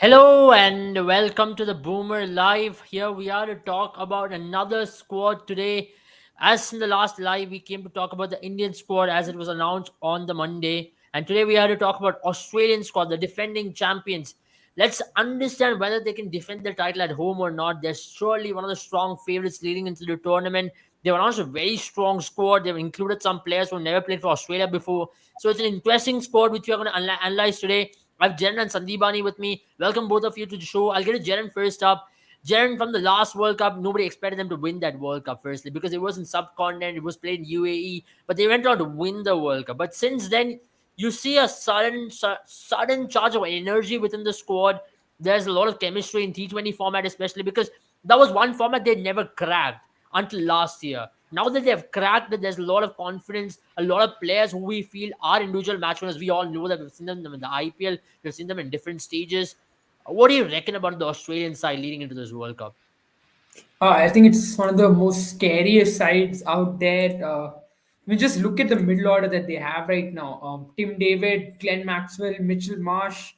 Hello and welcome to the Boomer Live. Here we are to talk about another squad today. As in the last live, we came to talk about the Indian squad as it was announced on the Monday. And today we are to talk about Australian squad, the defending champions. Let's understand whether they can defend the title at home or not. They're surely one of the strong favorites leading into the tournament. They've announced a very strong squad. They've included some players who never played for Australia before. So it's an interesting squad which we are going to analyze today. I have Jaren and Sandeepani with me. Welcome both of you to the show. I'll get to Jaren first up. Jaren, from the last World Cup, nobody expected them to win that World Cup, firstly, because it was in subcontinent, it was played in UAE, but they went on to win the World Cup. But since then, you see a sudden charge of energy within the squad. There's a lot of chemistry in T20 format, especially because that was one format they never cracked until last year. Now that they've cracked it, there's a lot of confidence, a lot of players who we feel are individual match winners. We all know that we've seen them in the IPL, we've seen them in different stages. What do you reckon about the Australian side leading into this World Cup? I think it's one of the most scariest sides out there. Just look at the middle order that they have right now. Tim David, Glenn Maxwell, Mitchell Marsh,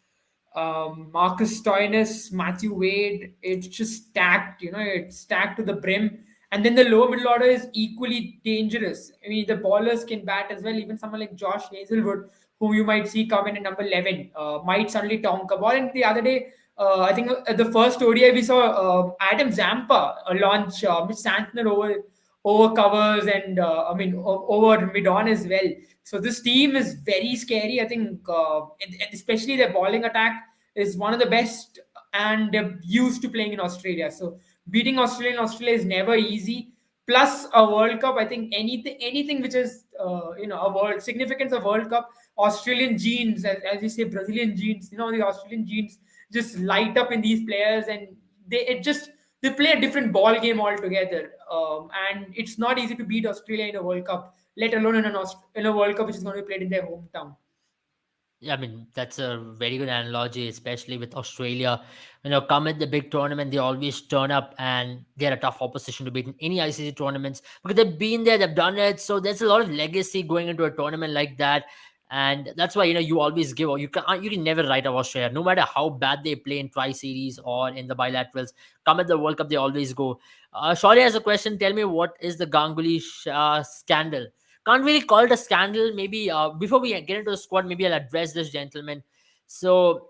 Marcus Stoinis, Matthew Wade. It's just stacked, it's stacked to the brim. And then the lower middle order is equally dangerous. I mean, the ballers can bat as well. Even someone like Josh Hazelwood, who you might see come in at number 11, might suddenly tonk a ball. And the other day, I think at the first ODI we saw Adam Zampa launch Mitch Santner over covers and over mid on as well. So this team is very scary. I think, and especially their bowling attack is one of the best, and they're used to playing in Australia. So beating Australia is never easy. Plus a World Cup, I think anything which is a world significance of World Cup, Australian genes, as you say, Brazilian genes, the Australian genes just light up in these players, and they play a different ball game altogether. And it's not easy to beat Australia in a World Cup, let alone in a World Cup which is going to be played in their hometown. Yeah, I mean, that's a very good analogy, especially with Australia. Come at the big tournament, they always turn up and they're a tough opposition to beat in any ICC tournaments because they've been there, they've done it. So there's a lot of legacy going into a tournament like that. And that's why, you always give, or you can never write off Australia, no matter how bad they play in tri series or in the bilaterals. Come at the World Cup, they always go. Shaurya has a question. Tell me, what is the Ganguly scandal? Can't really call it a scandal. Maybe before we get into the squad, maybe I'll address this gentleman. So,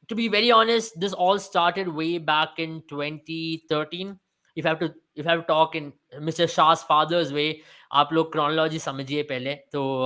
to be very honest, this all started way back in 2013. If I have to talk in Mr. Shah's father's way, आप लोग chronology समझिए पहले. So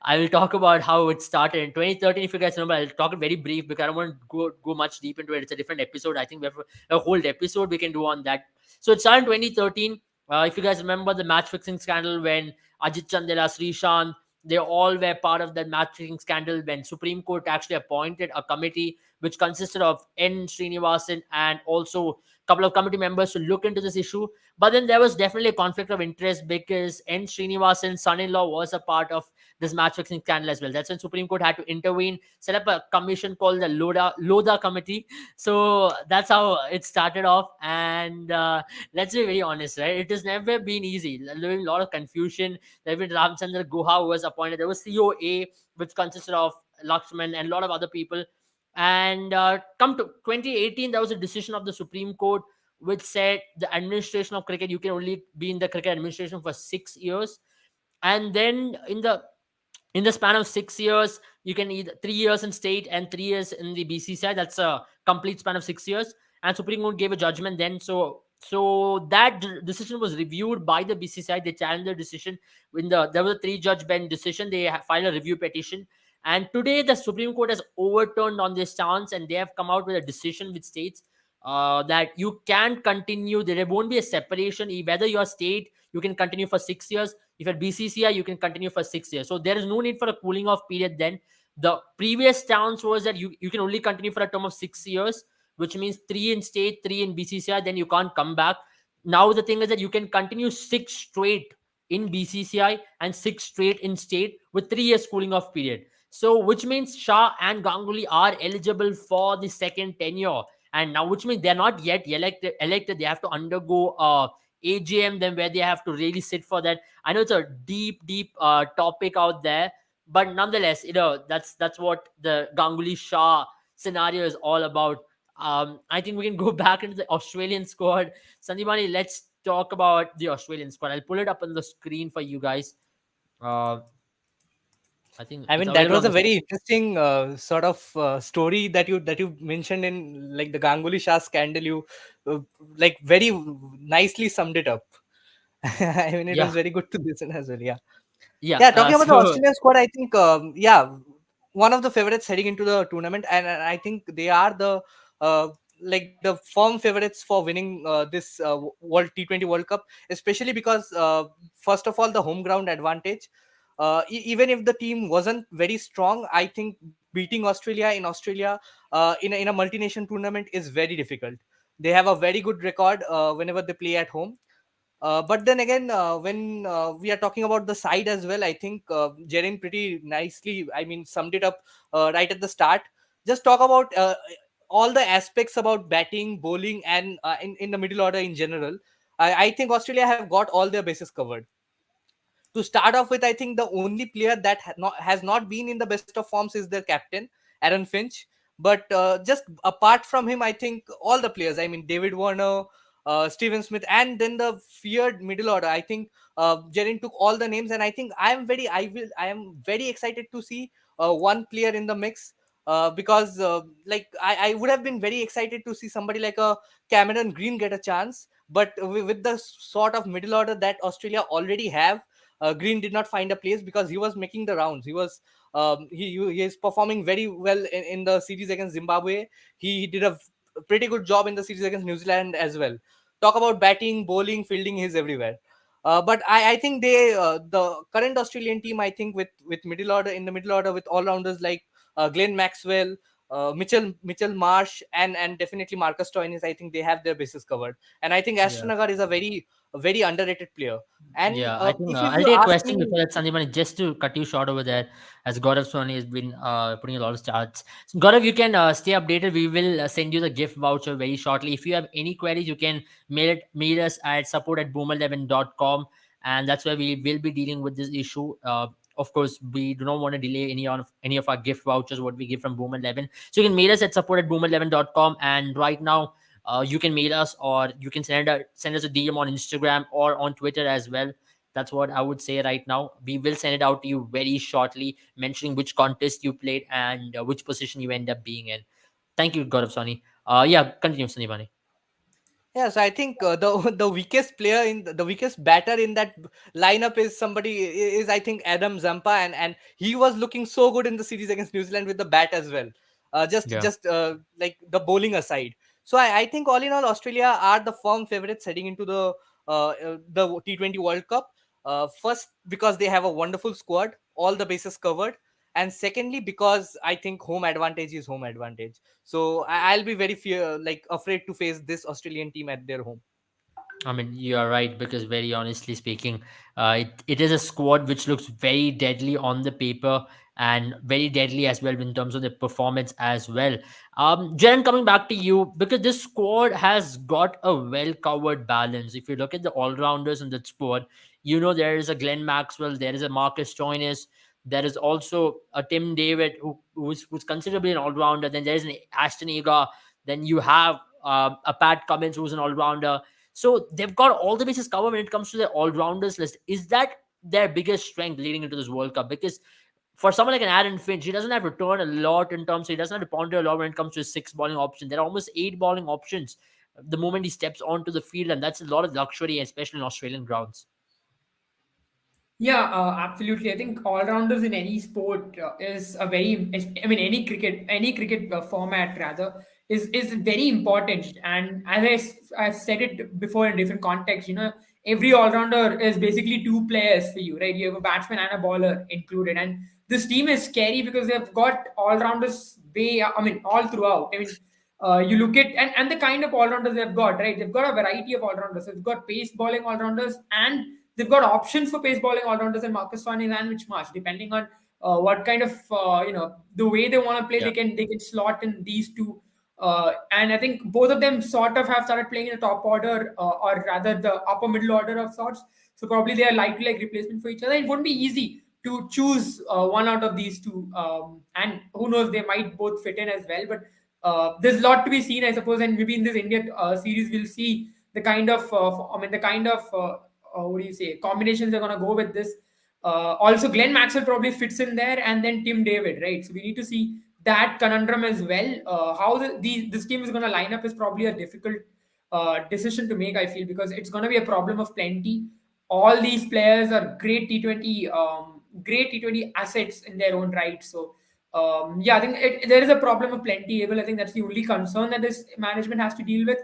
I will talk about how it started in 2013. If you guys remember, I'll talk it very brief because I don't want to go much deep into it. It's a different episode. I think we have a whole episode we can do on that. So it started in 2013. If you guys remember the match fixing scandal when Ajit Chandela, Srishant, they all were part of that match fixing scandal when Supreme Court actually appointed a committee which consisted of N. Srinivasan and also a couple of committee members to look into this issue. But then there was definitely a conflict of interest because N. Srinivasan's son-in-law was a part of this match fixing scandal as well. That's when Supreme Court had to intervene, set up a commission called the Loda Committee. So that's how it started off. And let's be very honest, right? It has never been easy. There's been a lot of confusion. There been Ramchandra Guha who was appointed. There was COA, which consisted of Lakshman and a lot of other people. And come to 2018, there was a decision of the Supreme Court which said the administration of cricket, you can only be in the cricket administration for 6 years. And then in the span of 6 years, you can either 3 years in state and 3 years in the BCCI. That's a complete span of 6 years. And Supreme Court gave a judgment then. So that decision was reviewed by the BCCI. They challenged the decision. There was a three-judge bench decision. They filed a review petition. And today, the Supreme Court has overturned on this stance, and they have come out with a decision which states that you can continue. There won't be a separation. Whether you're state, you can continue for 6 years. If at BCCI, you can continue for 6 years. So there is no need for a cooling off period then. The previous stance was that you can only continue for a term of 6 years, which means 3 in state, 3 in BCCI, then you can't come back. Now the thing is that you can continue 6 straight in BCCI and 6 straight in state with 3 years cooling off period. So which means Shah and Ganguly are eligible for the second tenure. And now, which means they're not yet elected. They have to undergo AGM, then where they have to really sit for that. I know it's a deep topic out there, but nonetheless, that's what the Ganguly Shah scenario is all about. I think we can go back into the Australian squad. Sandipani, let's talk about the Australian squad. I'll pull it up on the screen for you guys. Uh, I think I it's mean, that available on was a the. very interesting sort of story that you mentioned in like the Ganguly Shah scandal. You uh, like very nicely summed it up. I mean, it Yeah, was very good to listen as well. Yeah. yeah. Yeah, talking about the So Australian squad, I think yeah, one of the favorites heading into the tournament, and I think they are the uh, like the firm favorites for winning this World T20 World Cup, especially because first of all the home ground advantage. Even if the team wasn't very strong, I think beating Australia in Australia in a multinational tournament is very difficult. They have a very good record whenever they play at home. But then again, when we are talking about the side as well, I think Jerin pretty nicely, I mean, summed it up right at the start. Just talk about all the aspects about batting, bowling, and in the middle order in general. I think Australia have got all their bases covered. To start off with, I think the only player that has not been in the best of forms is their captain, Aaron Finch. But just apart from him, I think all the players, I mean, David Warner, Steven Smith, and then the feared middle order, I think Jerin took all the names, and I think I am very excited to see one player in the mix. Because like I would have been very excited to see somebody like a Cameron Green get a chance, but with the sort of middle order that Australia already have, Green did not find a place because he was making the rounds. He was he is performing very well in the series against Zimbabwe. He did a pretty good job in the series against New Zealand as well. Talk about batting, bowling, fielding, he's everywhere. But I think the current Australian team, I think with middle order in the middle order with all rounders like Glenn Maxwell, Mitchell Marsh, and definitely Marcus Stoinis, I think they have their bases covered. And I think yeah. Ashton Agar is a very underrated player. And Yeah, I think if I'll you take a ask question me, before that, Sandeep, just to cut you short over there, as Gaurav Soni has been putting a lot of charts. So Gaurav, you can stay updated. We will send you the gift voucher very shortly. If you have any queries, you can mail us at support@boom11.com, and that's where we will be dealing with this issue. Of course, we do not want to delay any of our gift vouchers, what we give from Boom 11. So you can mail us at support@boom11.com, and right now you can mail us, or you can send us a DM on Instagram or on Twitter as well. That's what I would say right now. We will send it out to you very shortly, mentioning which contest you played and which position you end up being in. Thank you, Gaurav Soni. Yeah, continue, Sandeep. yeah, so I think the the weakest player in the weakest batter in that lineup is is I think Adam Zampa, and he was looking so good in the series against New Zealand with the bat as well. Yeah. Just like the bowling aside, so I think all in all Australia are the firm favorites heading into the T20 World Cup. First because they have a wonderful squad, all the bases covered, and secondly because I think home advantage is home advantage. So I'll be very like afraid to face this Australian team at their home. I mean, you are right, because very honestly speaking, it is a squad which looks very deadly on the paper and very deadly as well in terms of the performance as well. Jen, coming back to you, because this squad has got a well covered balance. If you look at the all rounders in that squad, there is a Glenn Maxwell, there is a Marcus Stoinis, there is also a Tim David who's considerably an all rounder. Then there is an Ashton Agar. Then you have a Pat Cummins who's an all rounder. So they've got all the bases covered when it comes to their all rounders list. Is that their biggest strength leading into this World Cup? Because for someone like an Aaron Finch, he doesn't have to turn a lot in terms, so he doesn't have to ponder a lot when it comes to his six bowling option. There are almost eight bowling options the moment he steps onto the field, and that's a lot of luxury, especially in Australian grounds. Yeah, absolutely. I think all rounders in any sport is a very, I mean, any cricket format rather is very important. And as I've said it before in different contexts, every all rounder is basically two players for you, right? You have a batsman and a bowler included, and this team is scary because they've got all rounders I mean, all throughout. I mean. You look at and the kind of all rounders they've got, right? They've got a variety of all rounders. They've got pace bowling all rounders, and they've got options for pace bowling all-rounders and Marcus Stoinis and Mitch Marsh, depending on what kind of the way they want to play. Yeah. They can slot in these two, and I think both of them sort of have started playing in the top order, or rather the upper middle order of sorts. So probably they are like replacement for each other. It won't be easy to choose one out of these two, and who knows, they might both fit in as well. But there's a lot to be seen, I suppose, and maybe in this India series we'll see the kind of the kind of what do you say combinations they're gonna go with this. Also, Glenn Maxwell probably fits in there, and then Tim David, right? So we need to see that conundrum as well. How this team is gonna line up is probably a difficult decision to make, I feel, because it's gonna be a problem of plenty. All these players are great T20 assets in their own right. So yeah, I think there is a problem of plenty able. I think that's the only concern that this management has to deal with.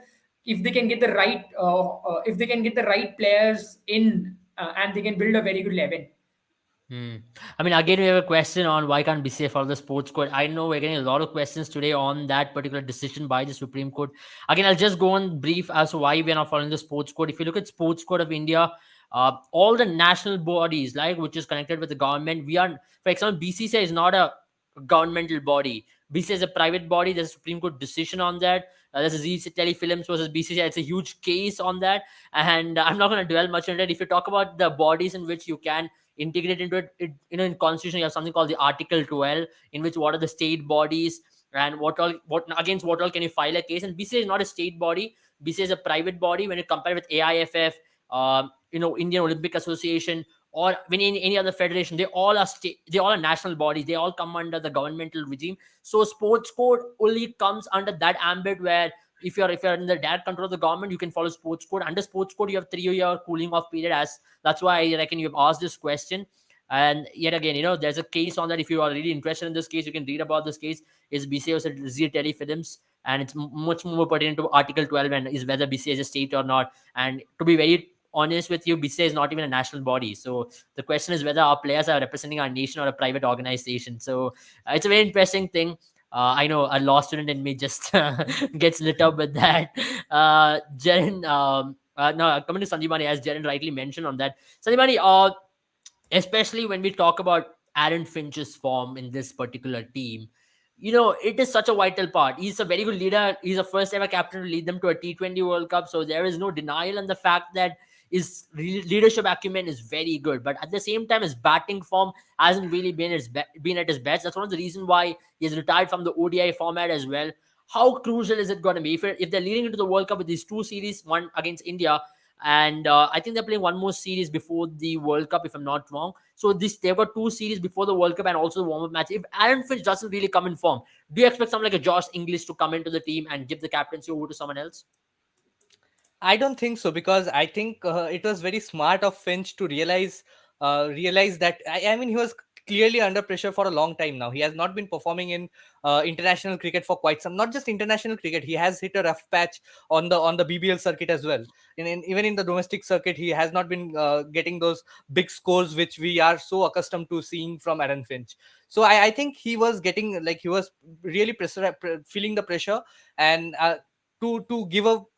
If they can get the right, if they can get the right players in, and they can build a very good 11. Hmm. I mean, again, we have a question on why can't BCA follow the sports code. I know we're getting a lot of questions today on that particular decision by the Supreme Court. Again, I'll just go on brief as to why we're not following the sports code. If you look at sports code of India, all the national bodies, like which is connected with the government, we are, for example, BCCI is not a governmental body. BCCI is a private body. There's a Supreme Court decision on that. There's a Z Telefilms versus BCCI. It's a huge case on that, and I'm not going to dwell much on it. If you talk about the bodies in which you can integrate into it, in constitution you have something called the article 12, in which what are the state bodies and what against what all can you file a case. And BCA is not a state body. BCA is a private body. When you compare with AIFF, Indian Olympic Association, or when in any other federation, they all are state, they all are national bodies, they all come under the governmental regime. So sports code only comes under that ambit where if you're in the direct control of the government, you can follow sports code. Under sports code you have 3 year cooling off period, as that's why I reckon you've asked this question. And yet again, there's a case on that. If you are really interested in this case, you can read about this case. Is BCA was a Z Telefilms, and it's much more pertinent to Article 12 and is whether BCA is a state or not. And to be very honest with you, BCA is not even a national body. So the question is whether our players are representing our nation or a private organization. So it's a very interesting thing. I know a law student in me just gets lit up with that. Jaren, no, coming to Sandeepani, as Jaren rightly mentioned on that. Sandeepani, especially when we talk about Aaron Finch's form in this particular team, it is such a vital part. He's a very good leader. He's a first ever captain to lead them to a T20 World Cup. So there is no denial on the fact that his leadership acumen is very good. But at the same time, his batting form hasn't really been at his best. That's one of the reasons why he's retired from the ODI format as well. How crucial is it going to be if they're leading into the World Cup with these two series, one against India, and I think they're playing one more series before the World Cup, if I'm not wrong. So they've got two series before the World Cup and also the warm-up match. If Aaron Finch doesn't really come in form, do you expect someone like a Josh English to come into the team and give the captaincy over to someone else? I don't think so, because I think it was very smart of Finch to realize that I mean, he was clearly under pressure for a long time now. He has not been performing in international cricket for quite some, not just international cricket. He has hit a rough patch on the BBL circuit as well. Even in the domestic circuit, he has not been getting those big scores which we are so accustomed to seeing from Aaron Finch. So I think he was getting, like, he was really feeling the pressure, and to give up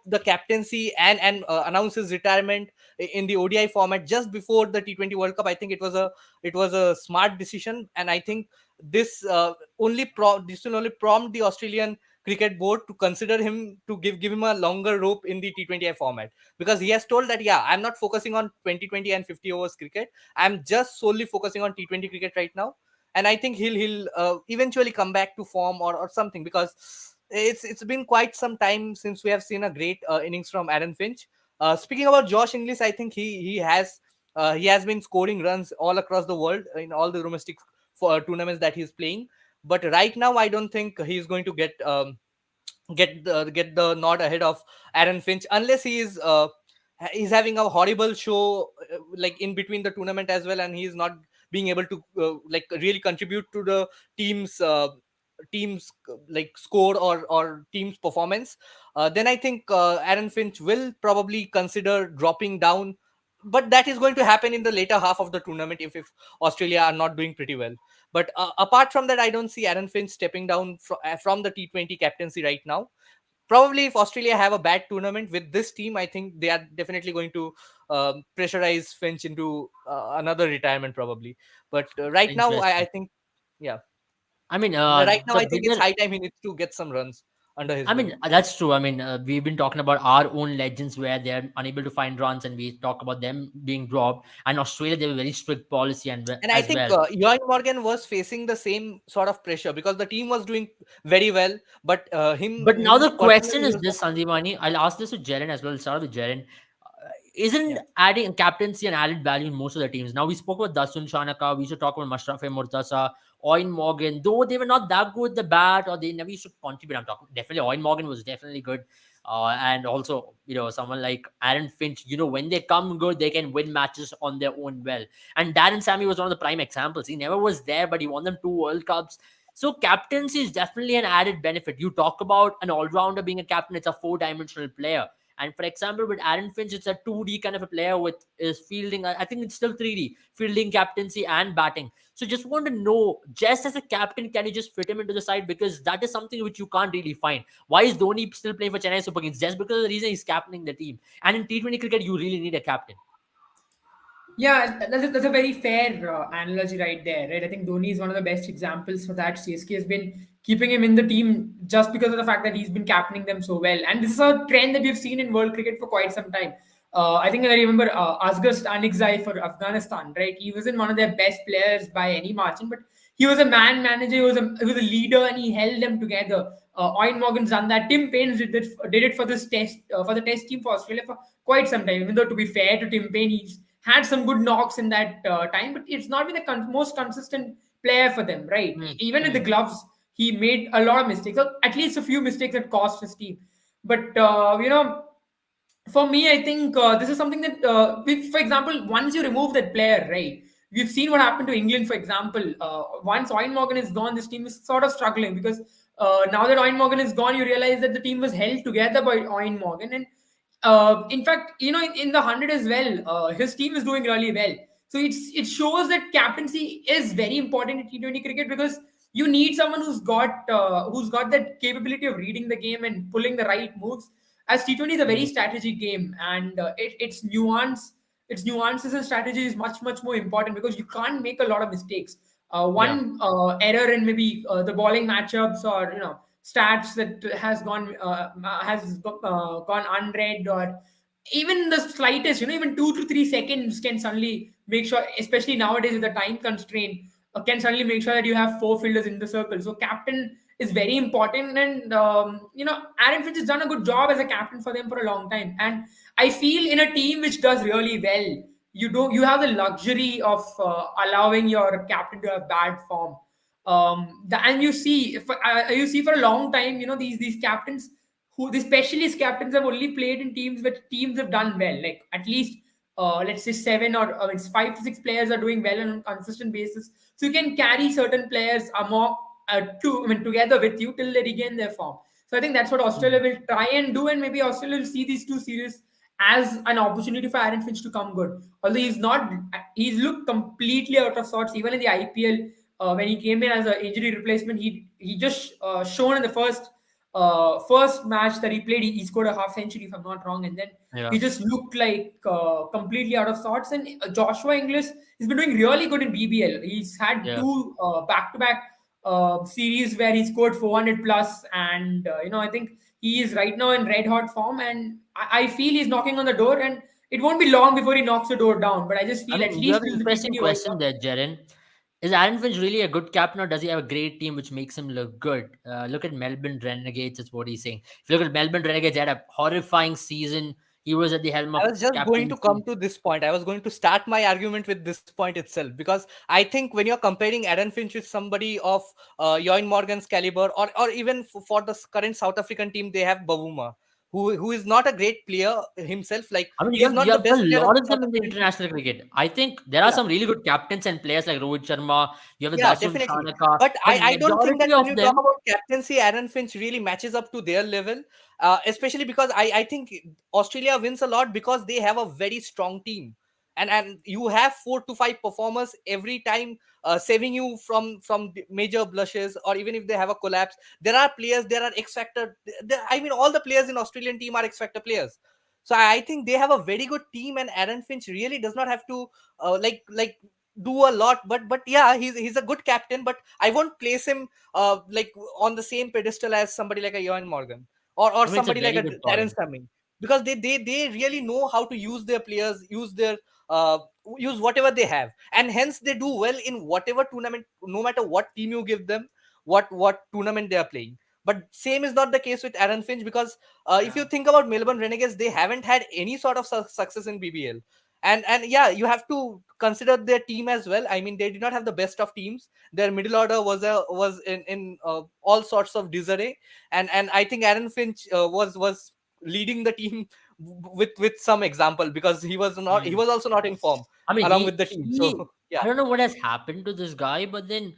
the captaincy and announce his retirement in the ODI format just before the T20 World Cup. I think it was a smart decision, and I think this will only prompt the Australian cricket board to consider him, to give him a longer rope in the T20I format, because he has told that, yeah, I'm not focusing on 2020 and 50 overs cricket. I'm just solely focusing on T20 cricket right now, and I think he'll eventually come back to form, or something, because it's been quite some time since we have seen a great innings from Aaron Finch. Speaking about Josh Inglis, I think he has been scoring runs all across the world in all the domestic tournaments that he's playing. But right now, I don't think he's going to get the nod ahead of Aaron Finch, unless he's having a horrible show like in between the tournament as well, and he's not being able to like really contribute to the team's like score or team's performance. Then I think Aaron Finch will probably consider dropping down, but that is going to happen in the later half of the tournament if Australia are not doing pretty well. But apart from that, I don't see Aaron Finch stepping down from the T20 captaincy right now. Probably if Australia have a bad tournament with this team, I think they are definitely going to pressurize Finch into another retirement probably. But right now, I Interesting. think, yeah, I mean, right now the I think it's bigger high time he needs to get some runs under his I belt. mean, that's true. I mean, we've been talking about our own legends where they're unable to find runs, and we talk about them being dropped. And Australia, they have a very strict policy and And I as think well. Ewan Morgan was facing the same sort of pressure because the team was doing very well, but But now him the question personally, he is was this, not. Sandipani. I'll ask this to Jaren as well. I'll start with Jaren. Isn't Yeah. adding captaincy an added value in most of the teams? Now we spoke about Dasun Shanaka, we should talk about Mashrafe Murtasa, Owen Morgan, though they were not that good with the bat or they never used to contribute. I'm talking definitely Owen Morgan was definitely good. And also, someone like Aaron Finch, when they come good, they can win matches on their own well. And Darren Sammy was one of the prime examples. He never was there, but he won them 2 World Cups. So captaincy is definitely an added benefit. You talk about an all-rounder being a captain, it's a four-dimensional player. And for example, with Aaron Finch, it's a 2D kind of a player with his fielding. I think it's still 3D, fielding, captaincy, and batting. So just want to know, just as a captain, can you just fit him into the side? Because that is something which you can't really find. Why is Dhoni still playing for Chennai Super Kings? Just because of the reason he's captaining the team. And in T20 cricket, you really need a captain. Yeah, that's a very fair analogy right there, right? I think Dhoni is one of the best examples for that. CSK has been keeping him in the team just because of the fact that he's been captaining them so well. And this is a trend that we've seen in world cricket for quite some time. I think I remember Asghar Stanikzai for Afghanistan, right? He wasn't one of their best players by any margin, but he was a man manager, he was a leader, and he held them together. Owen Morgan's done that. Tim Payne did it for this test for the test team for Australia for quite some time. Even though, to be fair to Tim Payne, he's had some good knocks in that time, but it's not been the most consistent player for them, right? Hmm, Even with the hmm, gloves, he made a lot of mistakes, or at least a few mistakes that cost his team. But for me, I think this is something that, for example, once you remove that player, right? We've seen what happened to England, for example. Once Owen Morgan is gone, this team is sort of struggling because now that Owen Morgan is gone, you realize that the team was held together by Owen Morgan. And in fact, in the 100 as well, his team is doing really well. So it shows that captaincy is very important in T20 cricket because you need someone who's got that capability of reading the game and pulling the right moves, as T20 is a very hmm. strategic game, and its nuances and strategy is much much more important because you can't make a lot of mistakes. Yeah. One error in maybe the bowling matchups, or stats that has gone unread, or even the slightest, even 2 to 3 seconds can suddenly make sure, especially nowadays with the time constraint, can suddenly make sure that you have four fielders in the circle. So captain is very important, and Aaron Finch has done a good job as a captain for them for a long time. And I feel in a team which does really well, you have the luxury of allowing your captain to have bad form. And you see for a long time, these captains, the specialist captains, have only played in teams where teams have done well, like at least let's say seven, or it's 5 to 6 players are doing well on a consistent basis. So you can carry certain players together with you till they regain their form. So I think that's what Australia Hmm. will try and do, and maybe Australia will see these two series as an opportunity for Aaron Finch to come good. Although he's looked completely out of sorts even in the IPL. When he came in as an injury replacement, he just shown in the first match that he played, he scored a half century if I'm not wrong, and then Yeah. he just looked like completely out of sorts. And Joshua Inglis has been doing really good in BBL. He's had Yeah. two back-to-back series where he scored 400 plus, and I think he is right now in red hot form, and I feel he's knocking on the door, and it won't be long before he knocks the door down. But I just I feel at mean, you least have an till the interesting T20 World question Cup. there, Jaren. Is Aaron Finch really a good captain, or does he have a great team which makes him look good? Look at Melbourne Renegades, is what he's saying. If you look at Melbourne Renegades, they had a horrifying season. He was at the helm I of was just going to captaincy. come to this point. I was going to start my argument with this point itself because I think when you're comparing Aaron Finch with somebody of Ewan Morgan's caliber, or even for the current South African team, they have Bavuma, who is not a great player himself. Like I mean, he's you not the have a best player of lot the of South them in the African team. international cricket. I think there are Yeah, some really good captains and players like Rohit Sharma. You have a yeah, Dasun definitely. Shanaka, But but I don't think that majority when of you talk them. about captaincy, Aaron Finch really matches up to their level, especially because I think Australia wins a lot because they have a very strong team. And you have 4 to 5 performers every time, saving you from the major blushes, or even if they have a collapse. There are players, there are X factor. I mean, all the players in Australian team are X factor players. So I think they have a very good team, and Aaron Finch really does not have to like do a lot, but yeah, he's a good captain, but I won't place him like on the same pedestal as somebody like a Ewan Morgan, or I mean, it's a somebody like very a good Darren point. Samming, because they really know how to use their players, use their uh, use whatever they have, and hence they do well in whatever tournament, no matter what team you give them, what tournament they are playing. But same is not the case with Aaron Finch, because if Yeah. you think about Melbourne Renegades, they haven't had any sort of success in BBL. And yeah, you have to consider their team as well. I mean, they did not have the best of teams. Their middle order was in all sorts of disarray, and I think Aaron Finch was leading the team with some example, because he Hmm. was also not in form I mean, along with the team. So I yeah. don't know what has happened to this guy, but then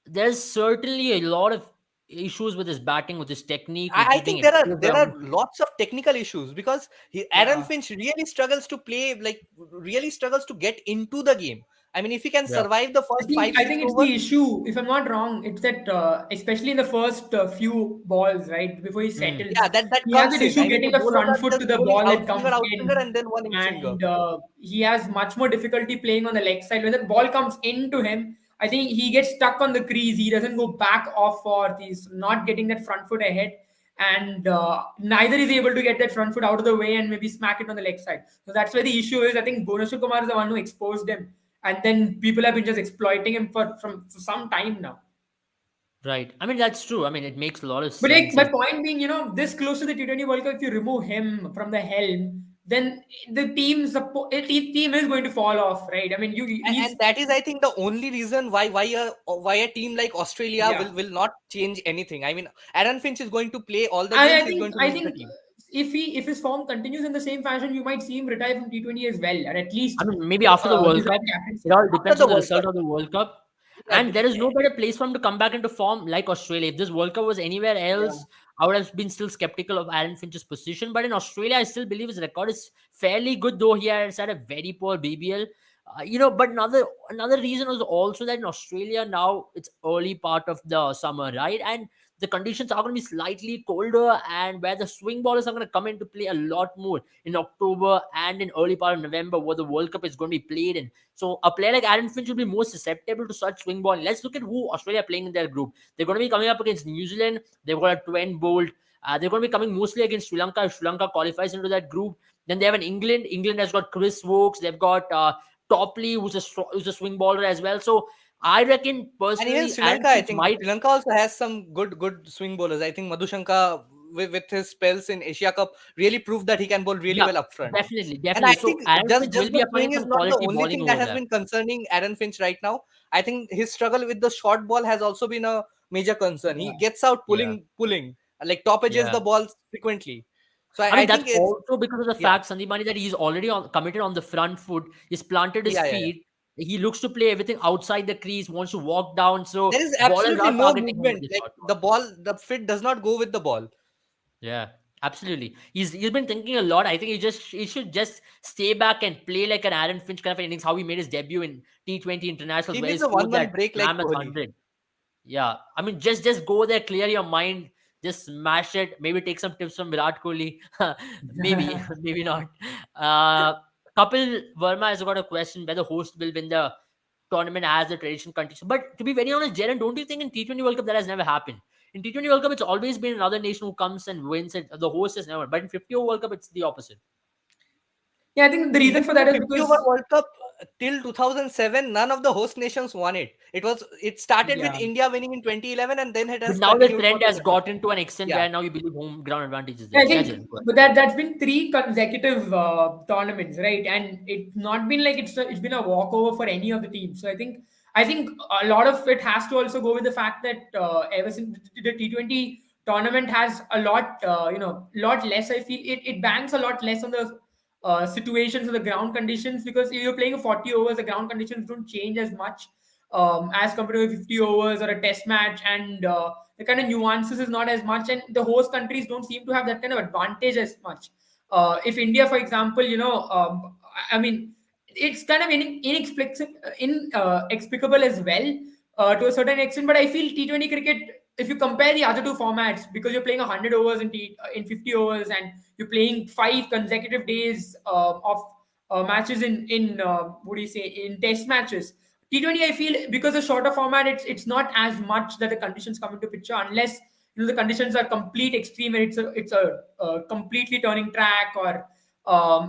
there's certainly a lot of issues with his batting, with his technique, I with just think being there are aggressive. lots of technical issues, because Aaron Yeah. Finch really struggles to play, like really struggles to get into the game. I mean, if he can Yeah. survive the I first think five I six think it's overs, the issue. If I'm not wrong, it's that especially in the first few balls, right before he Hmm. settles, yeah, that he has comes that in. issue I mean, getting the the bowlers front are foot to just the bowling ball that outswinger, comes outswinger, in, and then one in swinger. and he has much more difficulty playing on the leg side. When the ball comes into him, I think he gets stuck on the crease. He doesn't go back off, or he's not getting that front foot ahead, and neither is able to get that front foot out of the way and maybe smack it on the leg side. So that's where the issue is. I think Bhuvneshwar Kumar is the one who exposed him, and then people have been just exploiting him for some time now. Right. I mean, that's true. I mean, it makes a lot of But like sense. my point being, this close to the T20 World Cup, if you remove him from the helm, then the team is going to fall off, right? I mean, you And he's that is, I think, the only reason why a team like Australia yeah. will not change anything. I mean, Aaron Finch is going to play all the I, games. I He's think going to I lead the think team. if his form continues in the same fashion, you might see him retire from T20 as well, or at least I mean, maybe after the World resign Cup, it captaincy. all After depends the on the World result Cup, of the World Cup. yeah, And there is no better place for him to come back into form like Australia. If this World Cup was anywhere Yeah. else, I would have been still skeptical of Aaron Finch's position. But in Australia, I still believe his record is fairly good, though he has had a very poor BBL. But another reason was also that in Australia now it's early part of the summer, right? And the conditions are going to be slightly colder, and where the swing ballers are going to come into play a lot more in October and in early part of November, where the World Cup is going to be played in. So a player like Aaron Finch will be more susceptible to such swing ball. Let's look at who Australia are playing in their group. They're going to be coming up against New Zealand. They've got a Trent Bolt. They're going to be coming mostly against Sri Lanka. If Sri Lanka qualifies into that group, then they have an England. England has got Chris Wokes. They've got Topley, who's a swing baller as well. So I reckon and even personally, Sri Aaron Lanka, I Finch think might. Sri Lanka also has some good swing bowlers. I think Madhushanka, with his spells in Asia Cup, really proved that he can bowl really Yeah, well up front. definitely, And I definitely. So think Aaron Finch will just be the finding swing is some not the quality only bowling thing that over has there. been concerning Aaron Finch right now. I think his struggle with the short ball has also been a major concern. He Yeah. gets out Yeah, pulling, like top edges yeah. the ball frequently. So I I mean, that's think it's also because of the yeah, fact, Sandeep Mani, that he's already committed on the front foot. He's planted his yeah. feet. He looks to play everything outside the crease, wants to walk down. So There is ballers absolutely are no targeting him with movement. this Like short ball. the fit does not go with the ball. Yeah, absolutely. He's been thinking a lot. I think he should just stay back and play like an Aaron Finch kind of innings. How he made his debut in T20 internationals, He where he needs a scored 1 month that break like mammoth Kohli. 100. Yeah, I mean, just go there, clear your mind, just smash it. Maybe take some tips from Virat Kohli. Maybe, maybe not. Uh, Kapil Verma has got a question whether host will win the tournament as the tradition continues. But to be very honest, Jaren, don't you think in T20 World Cup that has never happened? In T20 World Cup, it's always been another nation who comes and wins it. The host has never. But in 50 over World Cup, it's the opposite. Yeah, I think the Even reason for in the that is 50 over because World Cup till 2007, none of the host nations won it. It started with yeah. India winning in 2011, and then it But has now the continued for trend the has gotten to an extent yeah. where now you believe home ground advantage is I there. Yeah, think, Jaren, go ahead. but that's been three consecutive tournaments, right? And it's not been like it's been a walkover for any of the teams. So I think a lot of it has to also go with the fact that ever since the T20 tournament has a lot, lot less. I feel it banks a lot less on the situations or the ground conditions, because if you're playing a 40 overs, the ground conditions don't change as much as compared to 50 overs or a test match, and the kind of nuances is not as much, and the host countries don't seem to have that kind of advantage as much. If India, for example, I mean, it's kind of inexplicable as well, to a certain extent. But I feel T20 cricket, if you compare the other two formats, because you're playing 100 overs in 50 overs, and you're playing 5 consecutive days of matches in what do you say, in test matches. T20, I feel because the shorter format, it's not as much that the conditions come into picture unless the conditions are complete extreme and it's a completely turning track, or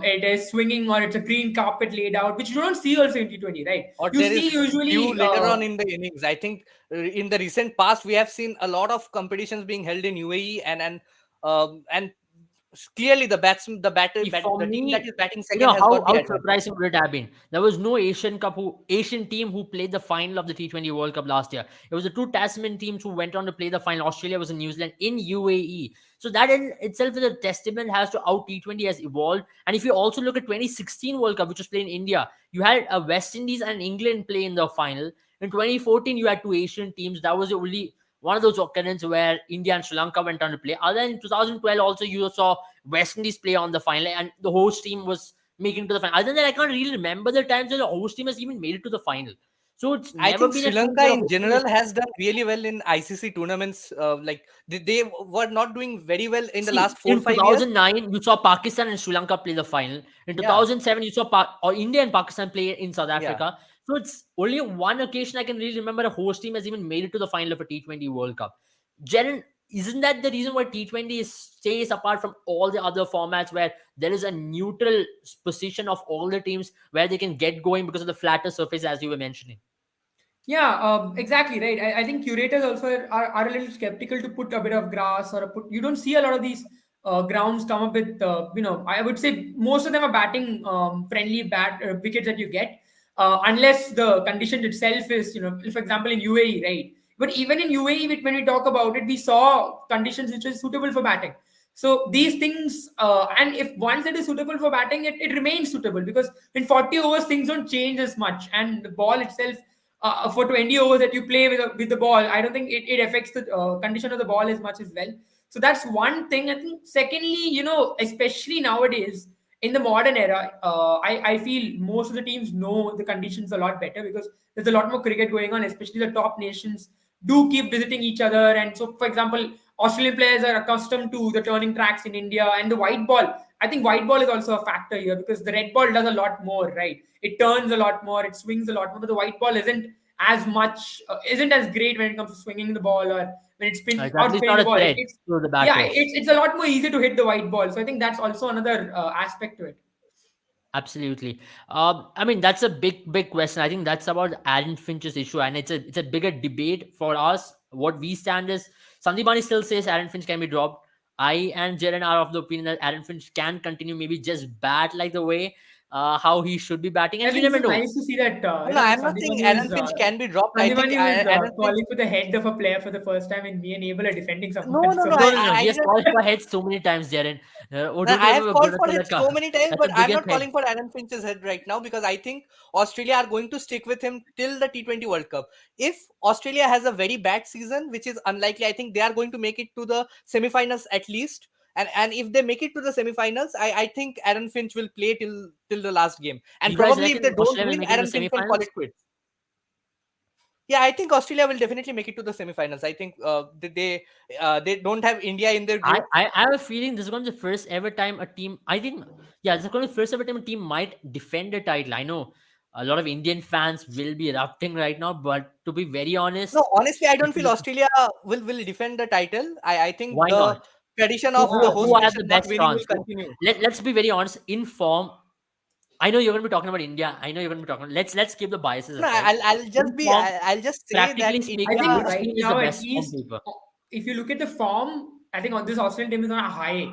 it is swinging, or it's a green carpet laid out, which you don't see also in T20, right? Or You there see is dew usually later on in the innings. I think in the recent past we have seen a lot of competitions being held in UAE, and clearly See, for the team that me, is batting you second know has got the how advantage. surprising would it have been? There was no Asian team who played the final of the T20 World Cup last year. It was the two Tasman teams who went on to play the final. Australia was in New Zealand in UAE. So that in itself is a testament as to how T20 has evolved. And if you also look at 2016 World Cup, which was played in India, you had a West Indies and England play in the final. In 2014, you had two Asian teams. That was the only one of those occurrences where India and Sri Lanka went on to play. Other than 2012, also you saw West Indies play on the final, and the host team was making to the final. Other than that, I can't really remember the times that the host team has even made it to the final. So it's I never think been Sri a case Lanka where a in host team is. general has done really well in ICC tournaments. Like they were not doing very well in the See, last four in five years. 2009, you saw Pakistan and Sri Lanka play the final. In Yeah, 2007, you saw or India and Pakistan play in South yeah. Africa. So it's only one occasion I can really remember a host team has even made it to the final of a T20 World Cup. Jaren, isn't that the reason why T20 stays apart from all the other formats where there is a neutral position of all the teams where they can get going because of the flatter surface, as you were mentioning? Yeah, exactly right. I think curators also are a little skeptical to put a bit of grass or a put. You don't see a lot of these grounds come up with. I would say most of them are batting friendly bat wickets that you get, unless the condition itself is, for example, in UAE, right? But even in UAE, when we talk about it, we saw conditions which is suitable for batting. So these things, and if once it is suitable for batting, it remains suitable, because in 40 overs things don't change as much, and the ball itself, for 20 overs that you play with the ball, I don't think it affects the condition of the ball as much as well. So that's one thing. I think secondly, especially nowadays in the modern era, I feel most of the teams know the conditions a lot better, because there's a lot more cricket going on, especially the top nations do keep visiting each other. And so, for example, Australian players are accustomed to the turning tracks in India and the white ball. I think white ball is also a factor here, because the red ball does a lot more, right? It turns a lot more, it swings a lot more, but the white ball isn't as great when it comes to swinging the ball, or when it's It's at or least spinning not the a ball. threat It's to the Yeah, batters. it's a lot more easy to hit the white ball. So I think that's also another aspect to it. Absolutely. I mean, that's a big question. I think that's about Aaron Finch's issue, and it's a bigger debate for us. What we stand is Sandipani still says Aaron Finch can be dropped. I and Jaren are of the opinion that Aaron Finch can continue, maybe just bat like the way how he should be batting, I and you think never it's know. nice to see that No, I'm not saying Aaron Finch can be dropped. I think Sandipani was Aaron Finch. calling for the head of a player for the first time, and me and Abel are defending No, someone. no, no. So No, no, no. He I has didn't. called for head so many times, Jaren. Oh, No, don't I you have ever called go for to it that? so many times, That's but the I'm biggest not head. calling for Aaron Finch's head right now because I think Australia are going to stick with him till the T20 World Cup. If Australia has a very bad season, which is unlikely, I think they are going to make it to the semi-finals at least. And if they make it to the semi-finals, I think Aaron Finch will play till the last game. And You guys probably if reckon they don't Australia will win, make it to the Aaron Finch can call semi-finals? it quits. Yeah, I think Australia will definitely make it to the semi-finals. I think they don't have India in their I, group. I I have a feeling this is going to be the first ever time a team. I think, yeah, this is going to be the first ever time a team might defend a title. I know a lot of Indian fans will be erupting right now, but to be very No, honest, honestly, I if don't feel you, Australia will defend the title. I think why the not? tradition Who of the who yeah, host who have nation the not best winning will chance? continue. Let's be very honest. In form, I know you're going to be talking about India. I know you're going to be talking. Let's keep the biases No, aside. In form, I'll just say that practically I speaking, India. think which right team is the now, at best on least, paper? if you look at the form, I think on this Australian team is on a high,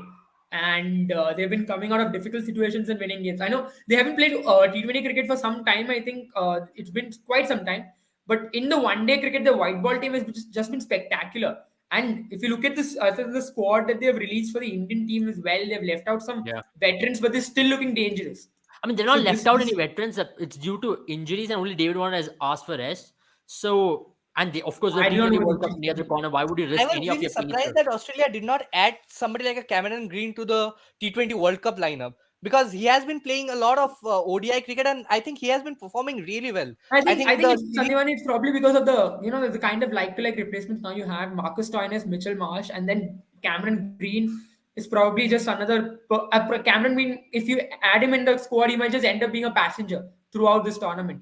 and they've been coming out of difficult situations and winning games. I know they haven't played T20 cricket for some time. I think it's been quite some time. But in the one-day cricket, the white ball team has just been spectacular. And if you look at this, I think the squad that they have released for the Indian team as well, they've left out some Yeah. veterans, but they're still looking dangerous. I mean, they're So not this left out any this veterans. It's due to injuries, and only David Warner has asked for rest. So, and they, of course, the I do not T20 know World the Cup near the corner. Why would you I risk was any of really your surprised pieces? that Australia did not add somebody like a Cameron Green to the T20 World Cup lineup because he has been playing a lot of ODI cricket and I think he has been performing really well. I I think think the it's series. Sandhya, it's probably because of the kind of like to like replacements now you have Marcus Stoinis, Mitchell Marsh, and then Cameron Green is probably just Cameron Green. If you add him in the squad, he might just end up being a passenger throughout this tournament.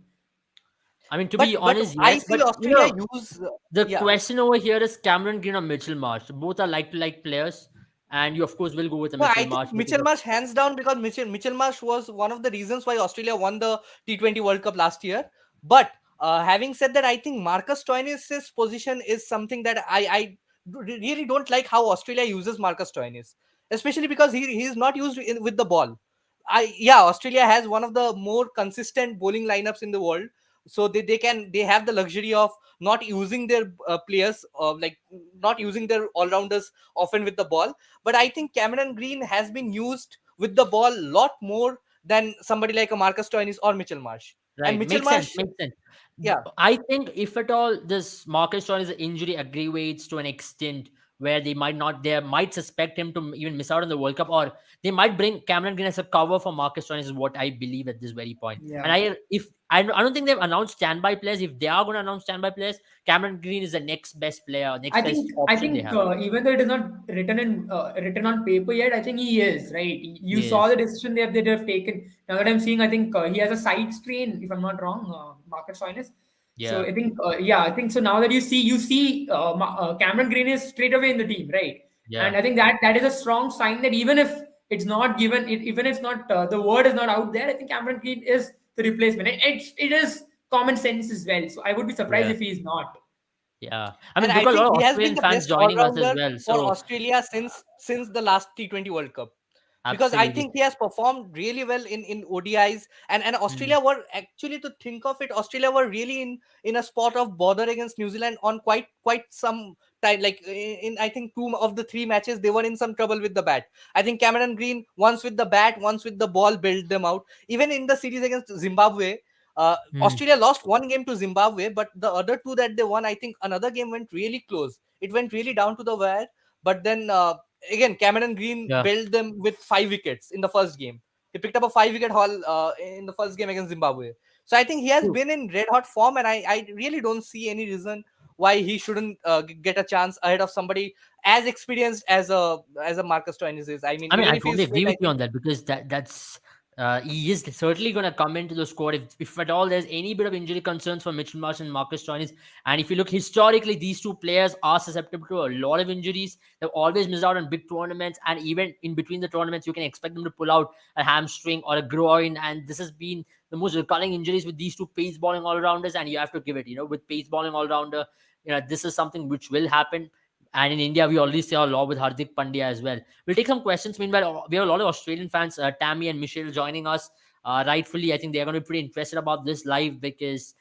I mean, to be But honest, I yes, see but Australia use the yeah. question over here is Cameron Green or Mitchell Marsh. Both are like to like players, and you of course will go with the No, Mitchell I think Marsh because Mitchell of Marsh hands down, because Mitchell Marsh was one of the reasons why Australia won the T20 World Cup last year. But having said that, I think Marcus Stoinis' position is something that really don't like how Australia uses Marcus Stoinis, especially because he is not used with the ball. Yeah, Australia has one of the more consistent bowling lineups in the world, so they have the luxury of not using their players, like not using their all rounders often with the ball. But I think Cameron Green has been used with the ball a lot more than somebody like a Marcus Stoinis or Mitchell Marsh. And right. Mitchell Makes sense. Marsh, Makes sense. yeah, I think if at all this Marcus Stoinis' injury aggravates to an extent where they might suspect him to even miss out on the World Cup, or they might bring Cameron Green as a cover for Marcus Stoinis is what I believe at this very point. And Yeah. I don't think they've announced standby players. If they are going to announce standby players, Cameron Green is the next best player, next best I option they think have. even though it is not written on paper yet, I think he is right. You He saw the is. decision they have taken. Now that I'm seeing, I think he has a side strain, if I'm not wrong, Marcus Stoinis. So Yeah. I think yeah, I think so. Now that you see Cameron Green is straight away in the team, right? Yeah. And I think that is a strong sign that even if it's not given, even if it's not the word is not out there, I think Cameron Green is the replacement. It is common sense as well. So I would be surprised Yeah. if he is not. Yeah. I mean, and we've I got a lot think of he has been Australian the fans best all joining us as rounder well. for So Australia since the last T20 World Cup, because I absolutely. think he has performed really well in ODIs. And Mm. Australia were actually, to think of it, Australia were really in a spot of bother against New Zealand on quite some time. Like I think two of the three matches they were in some trouble with the bat. I think Cameron Green, once with the bat, once with the ball, bailed them out. Even in the series against Zimbabwe, Mm. Australia lost one game to Zimbabwe, but the other two that they won, I think another game went really close. It went really down to the wire. But then again, Cameron Green Yeah. bailed them with 5 wickets in the first game. He picked up a 5 wicket haul in the first game against Zimbabwe. So I think he has True. been in red hot form, and I really don't see any reason why he shouldn't get a chance ahead of somebody as experienced as a Marcus Stoinis is. I mean, I mean, even I if totally he's fit, agree I with you think. on that because that's he is certainly going to come into the squad if at all there's any bit of injury concerns for Mitchell Marsh and Marcus Stoinis. And if you look historically, these two players are susceptible to a lot of injuries. They've always missed out on big tournaments, and even in between the tournaments, you can expect them to pull out a hamstring or a groin. And this has been the most recurring injuries with these two pace bowling all rounders. And you have to give it, with pace bowling all rounder, this is something which will happen. And in India, we already see a lot with Hardik Pandya as well. We'll take some questions. Meanwhile, we have a lot of Australian fans, Tammy and Michelle, joining us. Rightfully, I think they're going to be pretty interested about this live because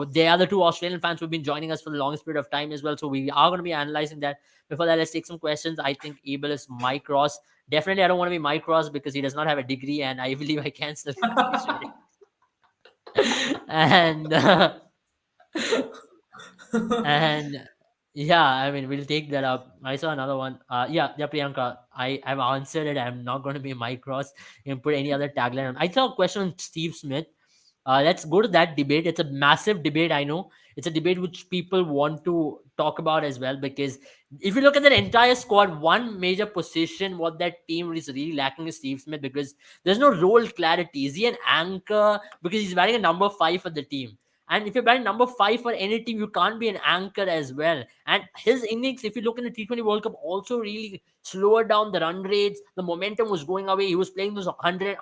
they are the two Australian fans who've been joining us for the longest period of time as well. So we are going to be analyzing that. Before that, let's take some questions. I think Abel is Mike Ross. Definitely, I don't want to be Mike Ross because he does not have a degree, and I believe I can still finish it. and and yeah, I mean, we'll take that up. I saw another one. Yeah, Priyanka. I've answered it. I'm not going to be Mike Ross and put any other tagline on. I saw a question on Steve Smith. Let's go to that debate. It's a massive debate. I know it's a debate which people want to talk about as well because if you look at that entire squad, one major position what that team is really lacking is Steve Smith because there's no role clarity. Is he an anchor because he's wearing a number 5 for the team? And if you're batting number 5 for any team, you can't be an anchor as well. And his innings, if you look in the T20 World Cup, also really slowed down the run rates. The momentum was going away. He was playing those 100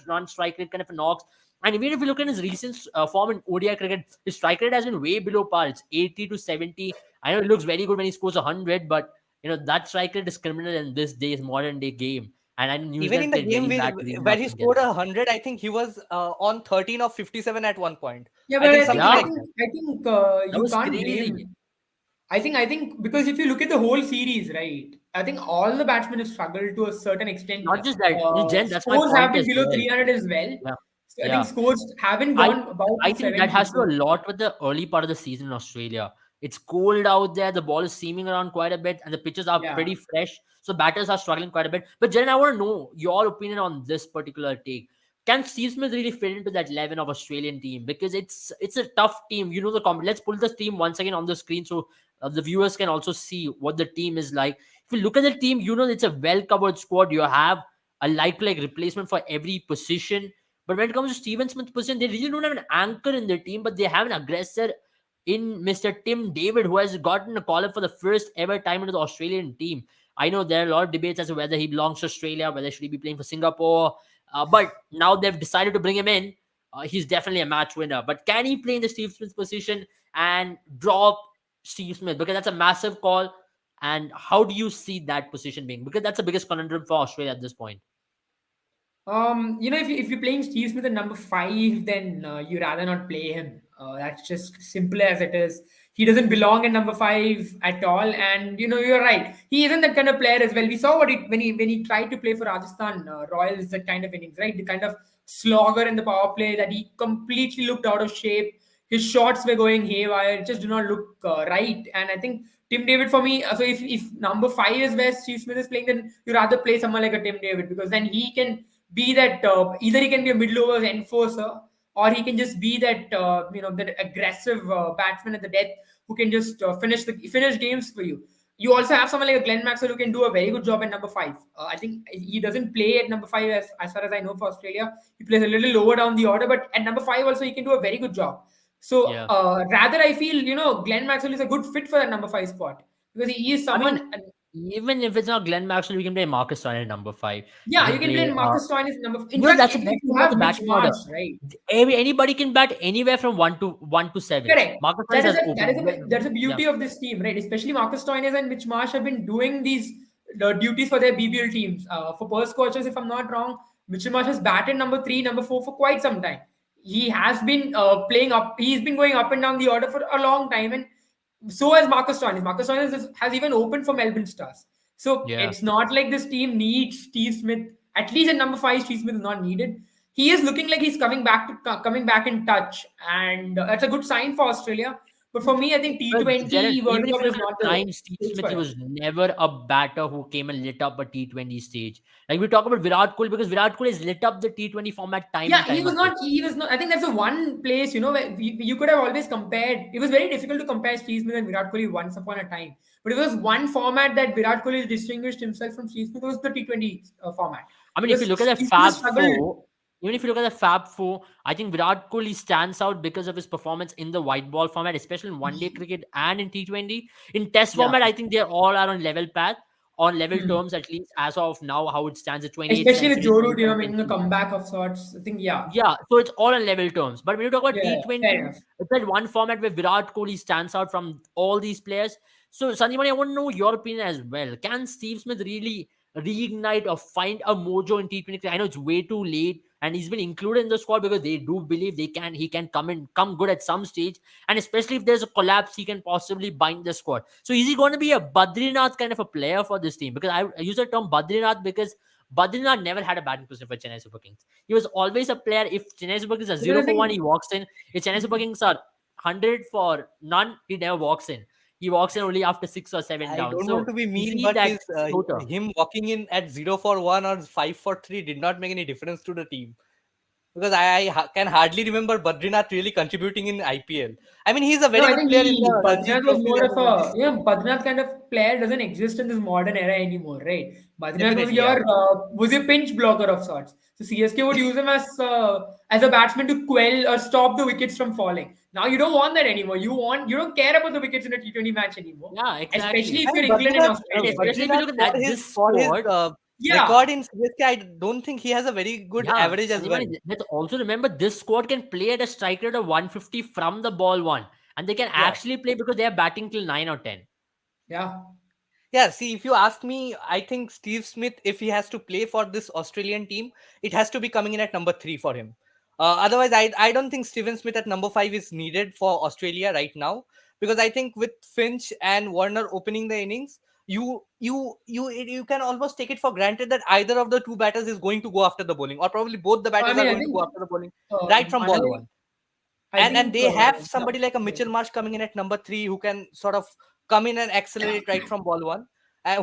run strike rate kind of knocks. And even if you look at his recent form in ODI cricket, his strike rate has been way below par. It's 80 to 70. I know it looks very good when he scores 100, but that strike rate is criminal in this day's modern day game. And I know New Even in Zealand the played game very bad because he did where not he even get scored that. 100, I think he was on 13 of 57 at one point. Yeah, I but think I think something I Yeah, like think that. I think that you was can't crazy. blame. I think because if you look at the whole series, right, I think all the batsmen have struggled to a certain extent. Not just that, Jen, that's my Scores have point been as below well. 300 as well. Yeah. So I think Yeah. scores haven't I gone above I think that 270. has to do So a lot with the early part of the season in Australia. It's cold out there. The ball is seaming around quite a bit, and the pitches are yeah, pretty fresh. So batters are struggling quite a bit. But Jen, I want to know your opinion on this particular take. Can Steve Smith really fit into that 11 of Australian team? Because it's a tough team. Let's pull this team once again on the screen so the viewers can also see what the team is like. If you look at the team, it's a well covered squad. You have a like replacement for every position. But when it comes to Steven Smith's position, they really don't have an anchor in their team, but they have an aggressor in Mr. Tim David, who has gotten a call up for the first ever time into the Australian team. I know there are a lot of debates as to whether he belongs to Australia, whether should he be playing for Singapore, but now they've decided to bring him in. He's definitely a match winner. But can he play in the Steve Smith position and drop Steve Smith? Because that's a massive call. And how do you see that position being? Because that's the biggest conundrum for Australia at this point. If you're playing Steve Smith at number five, then you rather not play him. That's just simple as it is. He doesn't belong in number five at all, and you're right. He isn't that kind of player as well. We saw what when he tried to play for Rajasthan Royals, that kind of innings, right? The kind of slogger in the power play that he completely looked out of shape. His shots were going haywire. It just do not look right. And I think Tim David for me. So if number five is where Steve Smith is playing, then you rather play someone like a Tim David, because then he can be that either he can be a middle overs enforcer, or he can just be that that aggressive batsman at the death who can just finish games for you. You also have someone like a Glenn Maxwell who can do a very good job at number five. I think he doesn't play at number five as far as I know for Australia. He plays a little lower down the order, but at number five also he can do a very good job. So Yeah. rather I feel Glenn Maxwell is a good fit for that number five spot, because he is I mean, someone. even if it's not Glenn Maxwell, we can play Marcus Stoinis at number five. We Yeah, can you can play. play Marcus Stoinis number. In Because fact, that's the if best you thing about the have Mitch batting order. Marsh, right? Anybody can bat anywhere from one to seven. Correct. Marcus Stoinis That is has a that is opened. a that's a Yeah, beauty of this team, right? Especially Marcus Stoinis and Mitch Marsh have been doing these the duties for their BBL teams. For Perth coaches, if I'm not wrong, Mitchell Marsh has batted number three, number four for quite some time. He has been playing up. He's been going up and down the order for a long time, and so has Marcus Stoinis. Marcus Stoinis has even opened for Melbourne Stars. So yeah. it's not like this team needs Steve Smith. At least at number five, Steve Smith is not needed. He is looking like he's coming back in touch, and that's a good sign for Australia. But for me, I think But Jared, T20 World even if Cup you is look at not the the time, Steve stage Smith, for he him. was never a batter who came and lit up a T20 stage. Like we talk about Virat Kohli, because Virat Kohli has lit up the T20 format time and Yeah, he time was again. not. He was not. I think that's the one place where you could have always compared. It was very difficult to compare Steve Smith and Virat Kohli once upon a time. But it was one format that Virat Kohli distinguished himself from Steve Smith. It was the T20 format, I mean, if you because look at the Steve Smith Fab struggled. Four, even if you look at the Fab Four, I think Virat Kohli stands out because of his performance in the white ball format, especially in one day cricket and in T20. In Test Yeah. format, I think they're all are on level path, on level Hmm. terms, at least as of now, how it stands at 28 Especially with centuries, Joe Root, 27 making a centuries. comeback of sorts. I think, yeah, Yeah, so it's all on level terms. But when you talk about yeah, fair T20, enough. it's that one format where Virat Kohli stands out from all these players. So, Sanjay, I want to know your opinion as well. Can Steve Smith really reignite or find a mojo in T20? I know it's way too late, and he's been included in the squad because they do believe he can come good at some stage. And especially if there's a collapse, he can possibly bind the squad. So, is he going to be a Badrinath kind of a player for this team? Because I use the term Badrinath because Badrinath never had a batting position for Chennai Super Kings. He was always a player. If Chennai Super Kings are Because 0 I for 1, think he walks in. If Chennai Super Kings are 100 for none, he never walks in. He walks in only after 6 or 7 I down. don't want So to be is mean, he but that his floater? him walking in at 0 for 1 or 5 for 3 did not make any difference to the team, because can hardly remember Badrinath really contributing in IPL. I mean, he's a no, very I good think player in the Ranji Badrinath was Trophy more of level when a this Badrinath kind of player doesn't exist in this modern era anymore, right? Badrinath definitely, yeah. was your pinch blocker of sorts. So CSK would use him as a batsman to quell or stop the wickets from falling. Now you don't want that anymore. You don't care about the wickets in a T20 match anymore, Yeah, especially exactly. if I you're mean, England and And Australia, right? especially if you Badrinath look at that, this for his squad, Yeah, record in CSK, I don't think he has a very good yeah, average as well. Sanjay, let's also remember this squad can play at a strike rate of 150 from the ball one. And they can Yeah. actually play because they are batting till 9 or 10. yeah. Yeah, see, if you ask me, I think Steve Smith, if he has to play for this Australian team, it has to be coming in at number 3 for him. Otherwise, I don't think Steven Smith at number 5 is needed for Australia right now, because I think with Finch and Warner opening the innings, you can almost take it for granted that either of the two batters is going to go after the bowling, or probably both the I batters are mean, I going to think go after the bowling right from ball another. one. I And think they have somebody like a yeah. Mitchell Marsh coming in at number 3 who can sort of come in and accelerate right from ball one,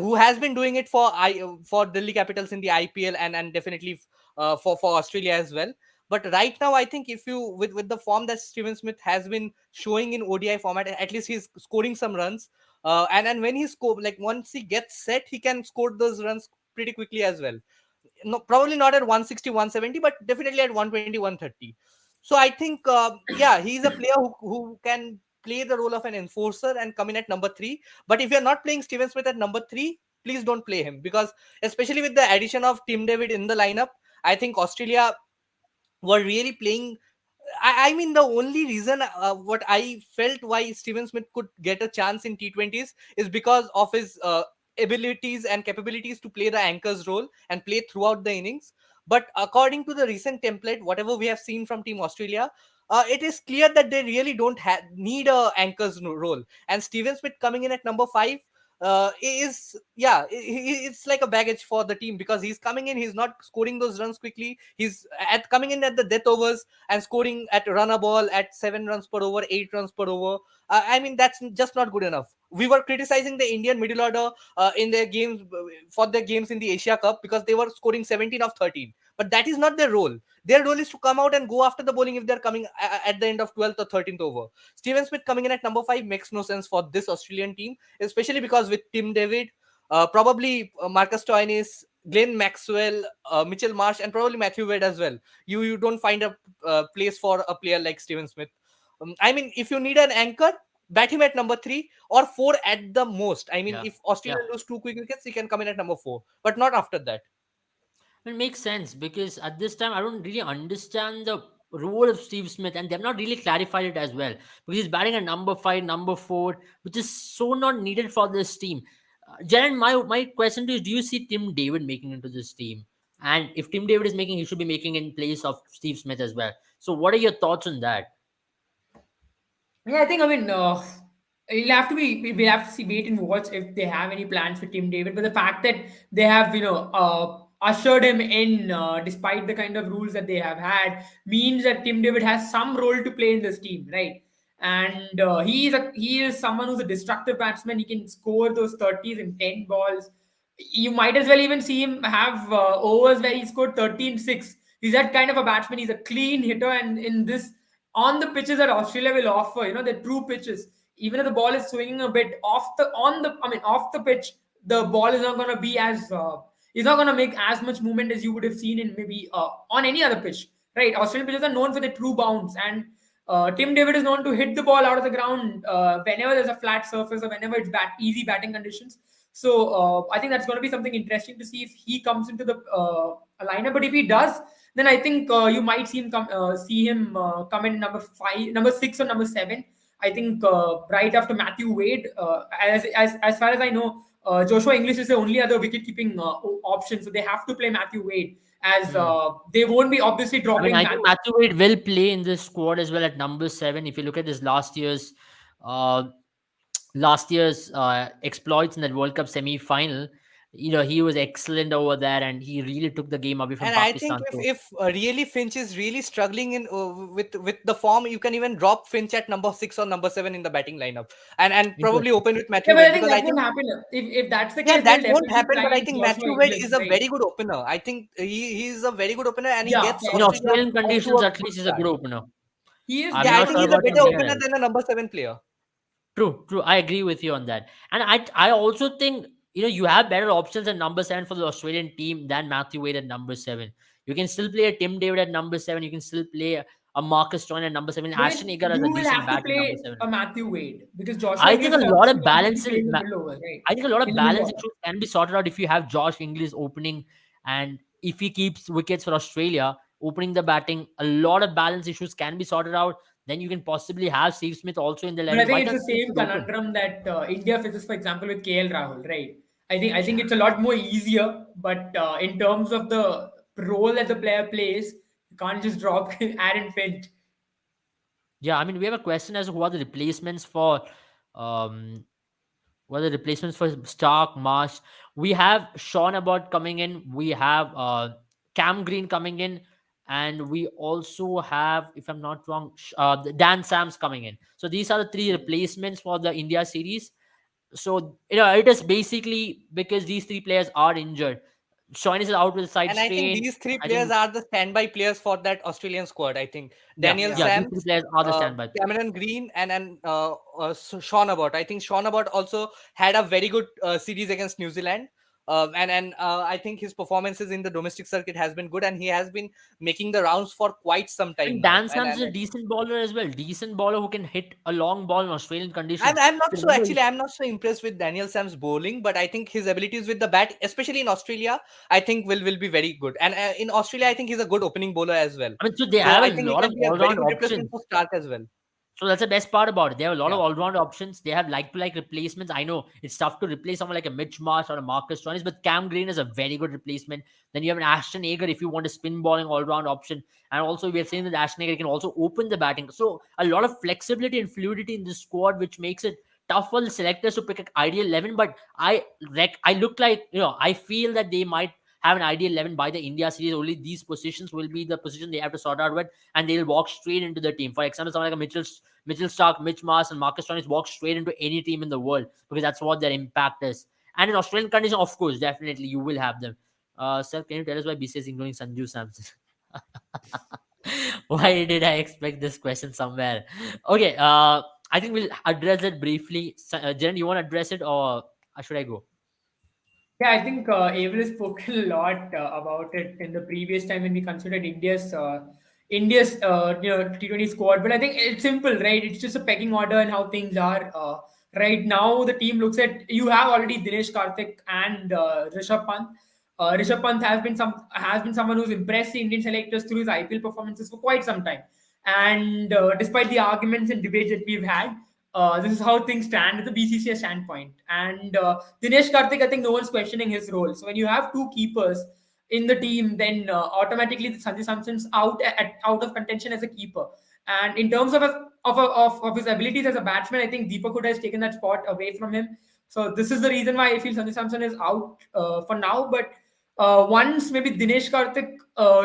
who has been doing it for Delhi Capitals in the IPL, and definitely for Australia as well. But right now, I think if you with the form that Steven Smith has been showing in ODI format, at least he's scoring some runs. And when he score, like once he gets set, he can score those runs pretty quickly as well. no, probably not at 160, 170, but definitely at 120, 130. So I think, yeah, he's a player who can play the role of an enforcer and come in at number three. But if you're not playing Steven Smith at number three, please don't play him, because especially with the addition of Tim David in the lineup, I think Australia were really playing. I mean, the only reason what I felt why Steven Smith could get a chance in T20s is because of his abilities and capabilities to play the anchor's role and play throughout the innings. But according to the recent template, whatever we have seen from Team Australia, it is clear that they really don't need a anchor's role. And Steven Smith coming in at number five is, yeah, it's like a baggage for the team, because he's coming in, he's not scoring those runs quickly. He's at coming in at the death overs and scoring at run a ball at 7 runs per over, 8 runs per over. I mean, that's just not good enough. We were criticizing the Indian middle order in their games, for their games in the Asia Cup, because they were scoring 17 of 13. But that is not their role. Their role is to come out and go after the bowling if they're coming at the end of 12th or 13th over. Steven Smith coming in at number five makes no sense for this Australian team, especially because with Tim David, probably Marcus Stoinis, Glenn Maxwell, Mitchell Marsh, and probably Matthew Wade as well. You don't find a place for a player like Steven Smith. I mean, if you need an anchor, bat him at number three or four at the most. I mean, Yeah, if Australia yeah. lose two quick wickets, he can come in at number four, but not after that. It makes sense because at this time I don't really understand the role of Steve Smith, and they've not really clarified it as well. Because he's batting at number five, number four, which is so not needed for this team. Jaren, my question to you is: do you see Tim David making into this team? And if Tim David is making, he should be making in place of Steve Smith as well. So, what are your thoughts on that? Yeah, I think, I mean, it'll have to be, we'll have to see, wait and watch if they have any plans for Tim David. But the fact that they have, ushered him in, despite the kind of rules that they have had, means that Tim David has some role to play in this team, right? And he is someone who's a destructive batsman. He can score those 30s in 10 balls. You might as well even see him have overs where he scored 13-6. He's that kind of a batsman. He's a clean hitter, and in this, on the pitches that Australia will offer, the true pitches, even if the ball is swinging a bit off the pitch, the ball is not going to be as is not going to make as much movement as you would have seen in maybe on any other pitch, right? Australian pitches are known for their true bounce, and Tim David is known to hit the ball out of the ground whenever there's a flat surface or whenever it's easy batting conditions. So I think that's going to be something interesting to see if he comes into the lineup. But if he does, then I think you might see him come in number five, number six, or number seven. I think right after Matthew Wade. As far as I know, Joshua English is the only other wicket keeping option, so they have to play Matthew Wade, as Hmm. they won't be obviously I mean, dropping I think Matthew. Matthew Wade will play in this squad as well at number seven. If you look at his uh, last year's exploits in that World Cup semi-final, he was excellent over there, and he really took the game away from And I think Pakistan. if So really Finch is really struggling in with the form, you can even drop Finch at number six or number seven in the batting lineup, and probably interesting. open with Yeah, Matthew but I Wade, think because that I won't think, happen. If that's the yeah, case, that they'll won't definitely happen. But I try think Joshua Matthew Wade English, is a right? very good opener. I think he's a very good opener, and he Yeah, gets fair In enough. Australia Australian off to conditions, a at good least he's a start. good opener. He is I'm Yeah, I not good. think sure he's a about him better anywhere opener else. than a number seven player. True, true. I agree with you on that. And I also think you have better options at number seven for the Australian team than Matthew Wade at number seven. You can still play a Tim David at number seven. You can still play a Marcus Joyner at number seven. But Ashton then Agar has you a will decent have to bat at number play seven. a Matthew Wade because Joshua I think English a is lot obviously of going to be balance. playing in the middle overs, right? I think a lot In of the middle balance order. issues can be sorted out if you have Josh Inglis opening, and if he keeps wickets for Australia, opening the batting. A lot of balance issues can be sorted out. Then you can possibly have Steve Smith also in the But I 11. think Why it's can't the Steve same Smith open? conundrum that India faces, for example, with KL Rahul, right? I think it's a lot more easier, but in terms of the role that the player plays, you can't just drop Aaron Finch. Yeah, I mean, we have a question as to who are the replacements for um what are the replacements for Stark, Marsh. We have Sean Abbott coming in. We have Cam Green coming in, and we also have, if I'm not wrong, Dan Sams coming in. So these are the three replacements for the India series. So it is basically because these three players are injured. Sean is out with side And I think strain. these three I players think, are the standby players for that Australian squad. I think yeah, Daniel Yeah. yeah, these three Sams, players are the standby players. Cameron Green, and Sean Abbott. I think Sean Abbott also had a very good series against New Zealand. And I think his performances in the domestic circuit has been good, and he has been making the rounds for quite some time And now. Dan And Sams and is a decent bowler as well. Decent bowler who can hit a long ball in Australian I'm conditions. I'm not so Remember, actually I'm not so impressed with Daniel Sam's bowling, but I think his abilities with the bat, especially in Australia, I think will be very good. And in Australia, I think he's a good opening bowler as well. I mean, so they So have a I think he lot of can be a very all-round good replacement options. for Stark as well. So that's the best part about it. They have a lot Yeah. of all-round options. They have like-to-like replacements. I know it's tough to replace someone like a Mitch Marsh or a Marcus Stoinis, but Cam Green is a very good replacement. Then you have an Ashton Agar if you want a spin bowling all-round option. And also we have seen that Ashton Agar can also open the batting. So a lot of flexibility and fluidity in this squad, which makes it tough for the selectors to pick an ideal 11. But I look like, I feel that they might have an ideal 11 by the India series. Only these positions will be the position they have to sort out with, and they'll walk straight into the team. For example, someone like a Mitchell Stark, Mitch Mars, and Marcus Stoinis walk straight into any team in the world because that's what their impact is. And in Australian conditions, of course, definitely you will have them. Sir, can you tell us why BC is ignoring Sanju Samson? Why did I expect this question somewhere? Okay, I think we'll address it briefly. Jen, you want to address it or should I go? Yeah, I think Abel has spoken a lot about it in the previous time when we considered India's T20 squad. But I think it's simple, right? It's just a pecking order and how things are right now. The team looks at you have already Dinesh Karthik and Rishabh Pant. Rishabh Pant has been someone who's impressed the Indian selectors through his IPL performances for quite some time. And despite the arguments and debates that we've had, this is how things stand at the BCCI standpoint. And Dinesh Karthik, I think no one's questioning his role. So when you have two keepers in the team, then automatically Sanjay Samson's out of contention as a keeper. And in terms of his abilities as a batsman, I think Deepak Huda has taken that spot away from him. So this is the reason why I feel Sanjay Samson is out for now. But once maybe Dinesh Karthik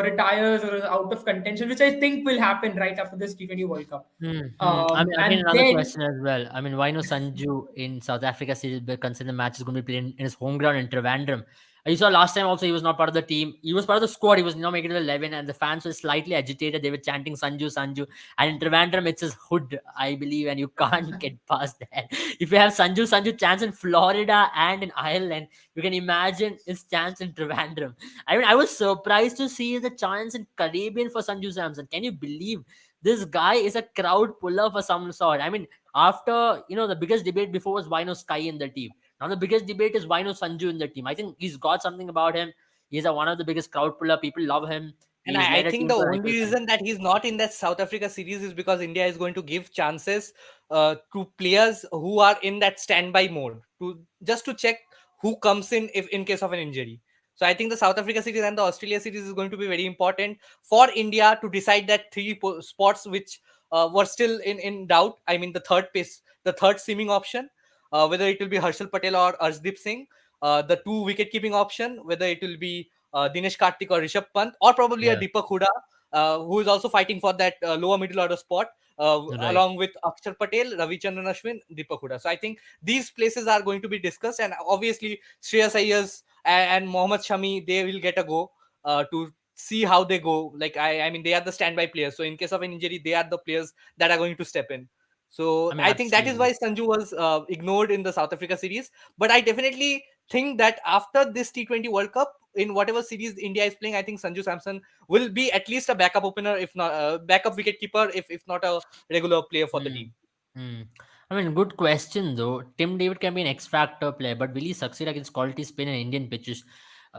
retires or is out of contention, which I think will happen right after this T20 World Cup. Hmm. I mean, again, And another then question as well. I mean, why no Sanju in South Africa series? But considering the match is going to be played in his home ground in Trivandrum. You saw last time also he was not part of the team. He was part of the squad. He was not making it to 11, and the fans were slightly agitated. They were chanting Sanju, Sanju. And in Trivandrum, it's his hood, I believe, and you can't get past that. If you have Sanju, Sanju chants in Florida and in Ireland, you can imagine his chants in Trivandrum. I mean, I was surprised to see the chants in Caribbean for Sanju Samson. Can you believe? This guy is a crowd puller for some sort. I mean, after the biggest debate before was why no Sky in the team. Now the biggest debate is why no Sanju in the team. I think he's got something about him. He's one of the biggest crowd puller. People love him. And He's I led a think team the to only IPL final. reason that he's not in that South Africa series is because India is going to give chances to players who are in that standby mode to just to check who comes in if in case of an injury. So I think the South Africa series and the Australia series is going to be very important for India to decide that three spots which were still in doubt. I mean the third seaming option, whether it will be Harshal Patel or Arshdeep Singh, the two wicket keeping option, whether it will be Dinesh Karthik or Rishabh Pant, or probably a Yeah, Deepak Huda, who is also fighting for that lower middle order spot, right. along with Akshar Patel, Ravichandran Ashwin, Deepak Huda. So I think these places are going to be discussed, and obviously Shreyas Iyer and Mohammad Shami, they will get a go to see how they go. Like I mean, they are the standby players. So in case of an injury, they are the players that are going to step in. I So mean, I think that is absolutely. why Sanju was ignored in the South Africa series. But I definitely think that after this T20 World Cup, in whatever series India is playing, I think Sanju Samson will be at least a backup opener, if not backup wicket keeper, if not a regular player for the Hmm. team. Hmm. I mean, good question though. Tim David can be an X factor player, but will he succeed against quality spin and Indian pitches?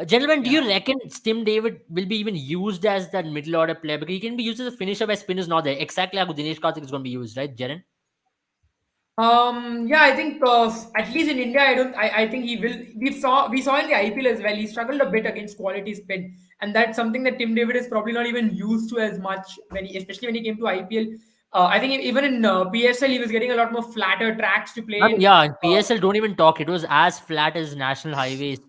Gentlemen, do Yeah. you reckon Tim David will be even used as that middle order player? Because he can be used as a finisher where spin is not there. Exactly how Dinesh Karthik is going to be used, right, Jaren? Yeah, I think at least in India, I don't. I think he will. We saw in the IPL as well. He struggled a bit against quality spin, and that's something that Tim David is probably not even used to as much especially when he came to IPL. I think even in PSL, he was getting a lot more flatter tracks to I play mean, in. yeah, in Uh, PSL, don't even talk. It was as flat as national highways,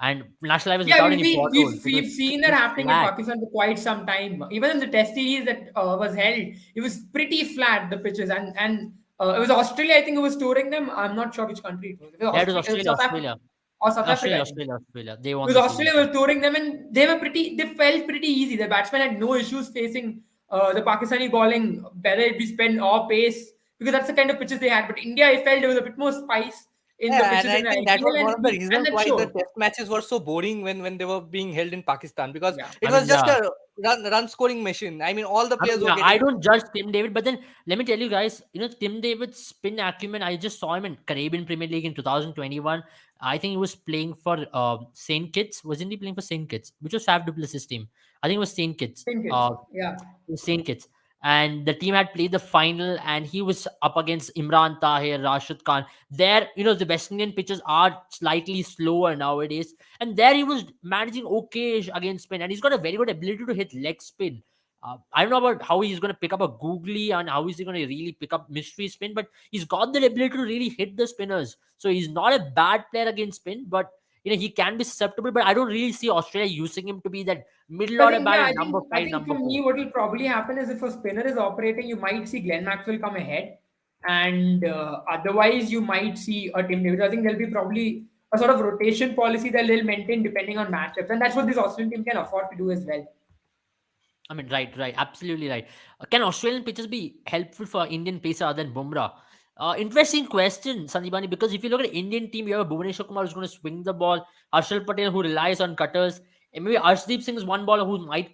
and national highways Yeah, without we've, any we, potholes. we've, It was we've seen it that was happening in flat. Pakistan for quite some time. Even in the test series that was held, it was pretty flat, the pitches. And it was Australia, I think, who was touring them. I'm not sure which country it was. It was Yeah, it was Australia, Australia, South Africa, Australia, or South Africa, Australia, I think. Australia, Australia. They won Because the series. Australia was touring them and they felt pretty easy. The batsmen had no issues facing the Pakistani bowling, whether it be spin or pace, because that's the kind of pitches they had. But India, I felt there was a bit more spice in the Yeah, and pitches in I the think that was IPL, one of the and reasons that why the showed. test matches were so boring when they were being held in Pakistan, because Yeah. it I was mean, just yeah. a run scoring machine. I mean, all the I mean, players were yeah, I getting. don't judge Tim David, but then let me tell you guys, Tim David's spin acumen. I just saw him in Caribbean Premier League in 2021. I think he was playing for Saint Kitts. Wasn't he playing for Saint Kitts, which was Faf du Plessis' team? I think it was Saint Kitts. Think it. Yeah. Saint Kitts. And the team had played the final, and he was up against Imran Tahir, Rashid Khan. There, the West Indian pitches are slightly slower nowadays, and there he was managing okay against spin, and he's got a very good ability to hit leg spin. I don't know about how he's going to pick up a googly and how is he going to really pick up mystery spin, but he's got the ability to really hit the spinners. So he's not a bad player against spin, but he can be susceptible. But I don't really see Australia using him to be that middle I order think, yeah, batter, I number think I five, think number for four. me, what will probably happen is if a spinner is operating, you might see Glenn Maxwell come ahead, and otherwise you might see a Tim David. I think there'll be probably a sort of rotation policy that they'll maintain depending on matchups, and that's what this Australian team can afford to do as well. I mean, right, absolutely right. Can Australian pitchers be helpful for Indian pacer other than Bumrah? Interesting question, Sandeepani, because if you look at the Indian team, you have Bhuvneshwar Kumar who's going to swing the ball, Harshal Patel who relies on cutters, and maybe Arshdeep Singh is one baller who might,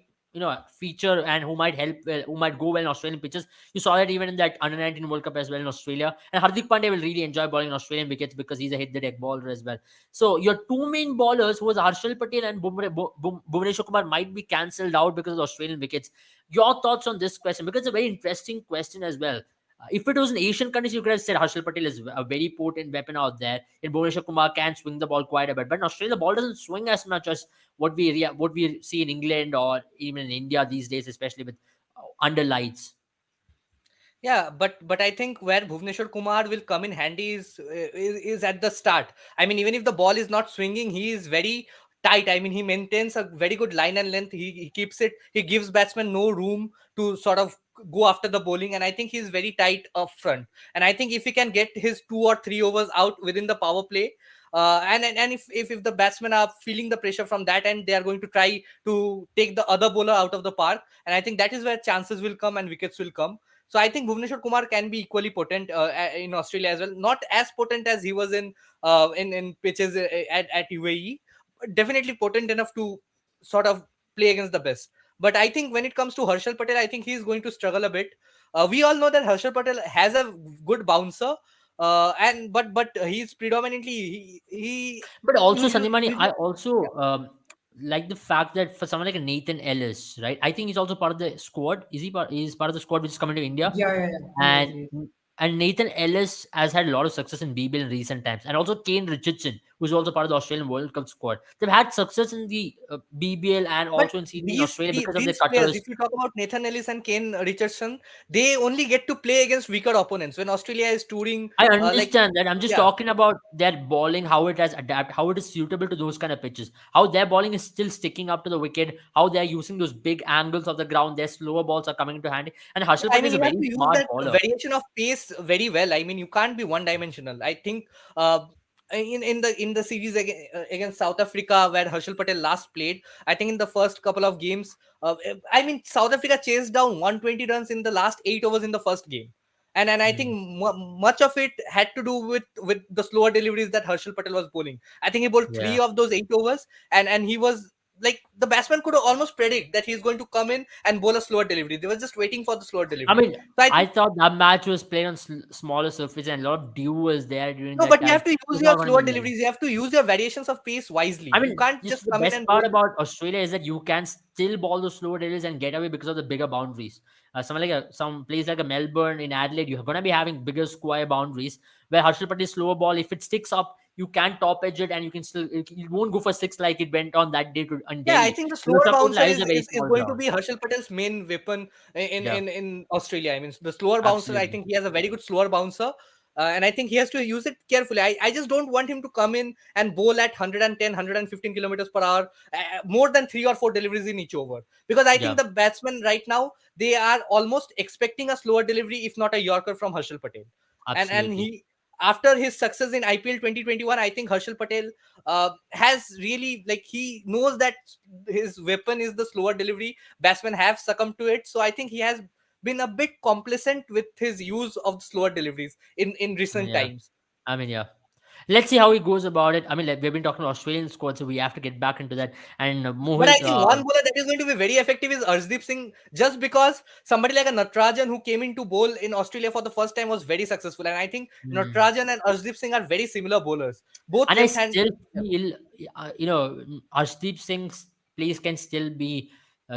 feature and who might help, well, who might go well in Australian pitches. You saw that even in that Under 19 World Cup as well in Australia. And Hardik Pandya will really enjoy bowling in Australian wickets because he's a hit the deck bowler as well. So your two main bowlers, who was Harshal Patel and Bhuvneshwar Kumar, might be cancelled out because of the Australian wickets. Your thoughts on this question? Because it's a very interesting question as well. If it was an Asian country, you could have said Harshal Patel is a very potent weapon out there. And Bhuvneshwar Kumar can swing the ball quite a bit. But in Australia, the ball doesn't swing as much as what we see in England or even in India these days, especially with under lights. Yeah, but I think where Bhuvneshwar Kumar will come in handy is at the start. I mean, even if the ball is not swinging, he is very tight. I mean, he maintains a very good line and length. He keeps it. He gives batsmen no room to sort of go after the bowling, and I think he's very tight up front. And I think if he can get his 2 or 3 overs out within the power play. And if the batsmen are feeling the pressure from that end, they are going to try to take the other bowler out of the park, and I think that is where chances will come and wickets will come. So I think Bhuvneshwar Kumar can be equally potent in Australia as well. Not as potent as he was in pitches at UAE, but definitely potent enough to sort of play against the best. But I think when it comes to Harshal Patel, I think he's going to struggle a bit. We all know that Harshal Patel has a good bouncer, and but he's predominantly But you also, you, Sandimani, you I also like the fact that for someone like a Nathan Ellis, right? I think he's also part of the squad. He's part of the squad which is coming to India. Yeah, yeah, yeah. He is. And He is. and Nathan Ellis has had a lot of success in BBL in recent times. And also Kane Richardson, who's also part of the Australian World Cup squad. They've had success in the BBL and But also in seeding in these Australia the- because of their these players, cutters. if you talk about Nathan Ellis and Kane Richardson, they only get to play against weaker opponents when Australia is touring. I Like, understand that. I'm just yeah, talking about their bowling, how it has adapted, how it is suitable to those kind of pitches, how their bowling is still sticking up to the wicket, how they're using those big angles of the ground, their slower balls are coming into handy. And Harshal I Patel mean, is a you have very to use smart that bowler. variation of pace very well. I mean, you can't be one dimensional. I think uh, in the series against South Africa where Harshal Patel last played, I think in the first couple of games, I mean, South Africa chased down 120 runs in the last 8 overs in the first game. And I think Mm. much of it had to do with the slower deliveries that Harshal Patel was bowling. I think he bowled Yeah. 3 of those 8 overs, and he was like, the batsman could almost predict that he's going to come in and bowl a slower delivery. They were just waiting for the slower I delivery. mean, So I I think thought that match was played on smaller surface and a lot of dew was there during no, that but you time. have to use It's your not going to slower be well. deliveries. You have to use your variations of pace wisely. I You mean, can't just just the come in best and part bowl. about Australia is that you can still ball those slower deliveries and get away because of the bigger boundaries. Some place like a Melbourne in Adelaide, you're going to be having bigger square boundaries where Harshal Pattel's slower ball, if it sticks up, you can top edge it and you can still, it won't go for six like it went on that day on Yeah, I Delhi. think the Because slower bouncer Sapurla is is, a very is, is small going to ground. be Harshal Patel's main weapon Yeah, in Australia. I mean, the slower bouncer, I absolutely. think he has a very good slower bouncer. And I think he has to use it carefully. I just don't want him to come in and bowl at 110, kilometers per hour, more than 3 or 4 deliveries in each over. Because I think Yeah, the batsmen right now, they are almost expecting a slower delivery, if not a Yorker from Harshal Patel. And absolutely. he, after his success in IPL 2021, I think Harshal Patel has really, like, he knows that his weapon is the slower delivery. Batsmen have succumbed to it, so I think he has been a bit complacent with his use of the slower deliveries in recent Yeah. times. I mean, yeah. let's see how he goes about it. I mean, like, we've been talking Australian squad, so we have to get back into that. And But I Mohit, think one bowler that is going to be very effective is Arshdeep Singh, just because somebody like a Natarajan who came into bowl in Australia for the first time was very successful. And I think hmm. Natarajan and Arshdeep Singh are very similar bowlers, both And I left hand. still feel, Arshdeep Singh's place can still be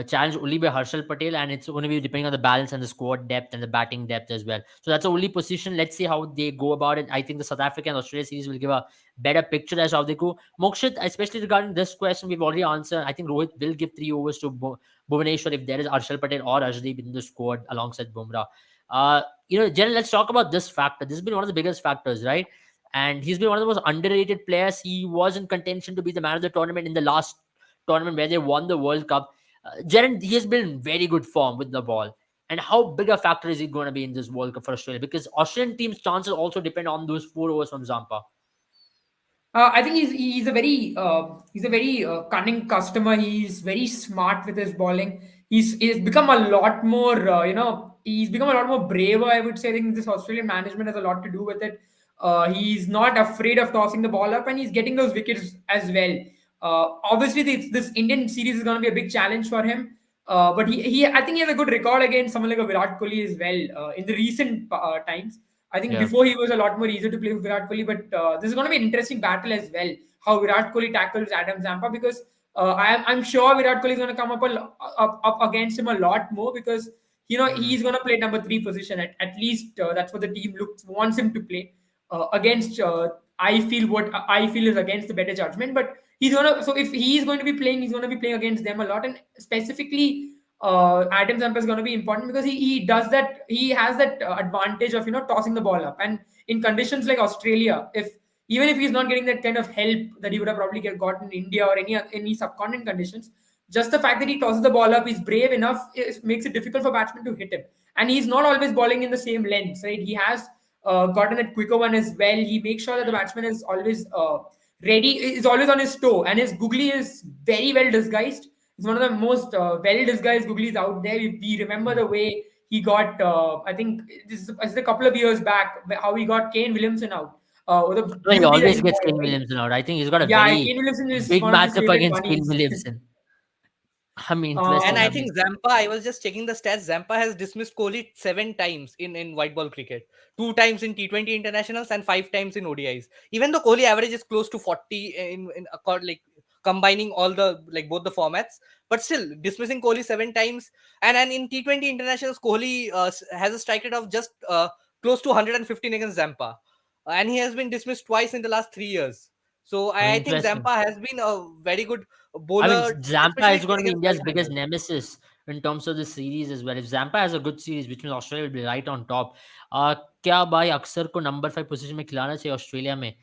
challenged only by Harshal Patel, and it's going to be depending on the balance and the squad depth and the batting depth as well. So that's the only position. Let's see how they go about it. I think the South Africa and Australia series will give a better picture as how they go. Mokshit, especially regarding this question, we've already answered. I think Rohit will give 3 overs to Bhuvaneshwar if there is Harshal Patel or Arshdeep in the squad alongside Bumrah. Jen, let's talk about this factor. This has been one of the biggest factors, right? And he's been one of the most underrated players. He was in contention to be the man of the tournament in the last tournament where they won the World Cup. Jaren, he has been in very good form with the ball. And how big a factor is he going to be in this World Cup for Australia? Because Australian team's chances also depend on those 4 overs from Zampa. I think he's a very cunning customer. He's very smart with his bowling. He's become a lot more he's become a lot more braver. I would say. I think this Australian management has a lot to do with it. He's not afraid of tossing the ball up, and he's getting those wickets as well. Obviously, this Indian series is going to be a big challenge for him. But he I think he has a good record against someone like a Virat Kohli as well in the recent times. I think Yeah. before he was a lot more easier to play with Virat Kohli, but this is going to be an interesting battle as well. How Virat Kohli tackles Adam Zampa, because I'm sure Virat Kohli is going to come up against him a lot more, because Mm. he's going to play number three position at least. That's what the team wants him to play against. I feel is against the better judgment, but he's gonna. So if he's going to be playing, he's going to be playing against them a lot, and specifically Adam Zampa is going to be important because he does that. He has that advantage of tossing the ball up, and in conditions like Australia, if even if he's not getting that kind of help that he would have probably got in India or any subcontinent conditions, just the fact that he tosses the ball up, he's brave enough, makes it difficult for batsmen to hit him, and he's not always bowling in the same length, right? He has gotten that quicker one as well. He makes sure that the batsman is always ready, is always on his toe, and his googly is very well disguised. He's one of the most well disguised googlies out there. We remember the way he got, I think this is a couple of years back, how he got Kane Williamson out. Or the Well, he beauty that always he gets brought, Kane right? Williamson out. I think he's got a Yeah, very Kane Williamson is big one of his matchup favorite against Kane bunnies. Williamson. I mean, And interesting. I I um, mean, think Zampa, I was just checking the stats. Zampa has dismissed Kohli 7 times in white ball cricket, 2 times in T20 internationals and 5 times in ODIs. Even though Kohli average is close to 40 in accord, like combining all the like both the formats, but still dismissing Kohli 7 times. And in T20 internationals, Kohli has a strike rate of just close to 115 against Zampa, and he has been dismissed twice in the last 3 years. So I mean, I think interesting. Zampa has been a very good I mean, bowler, Zampa especially is going to be against India's biggest right-handers. nemesis in terms of the series as well. If Zampa has a good series, which means Australia will be right on top. क्या भाई अक्सर को number 5 position में खिलाना चाहिए Australia में?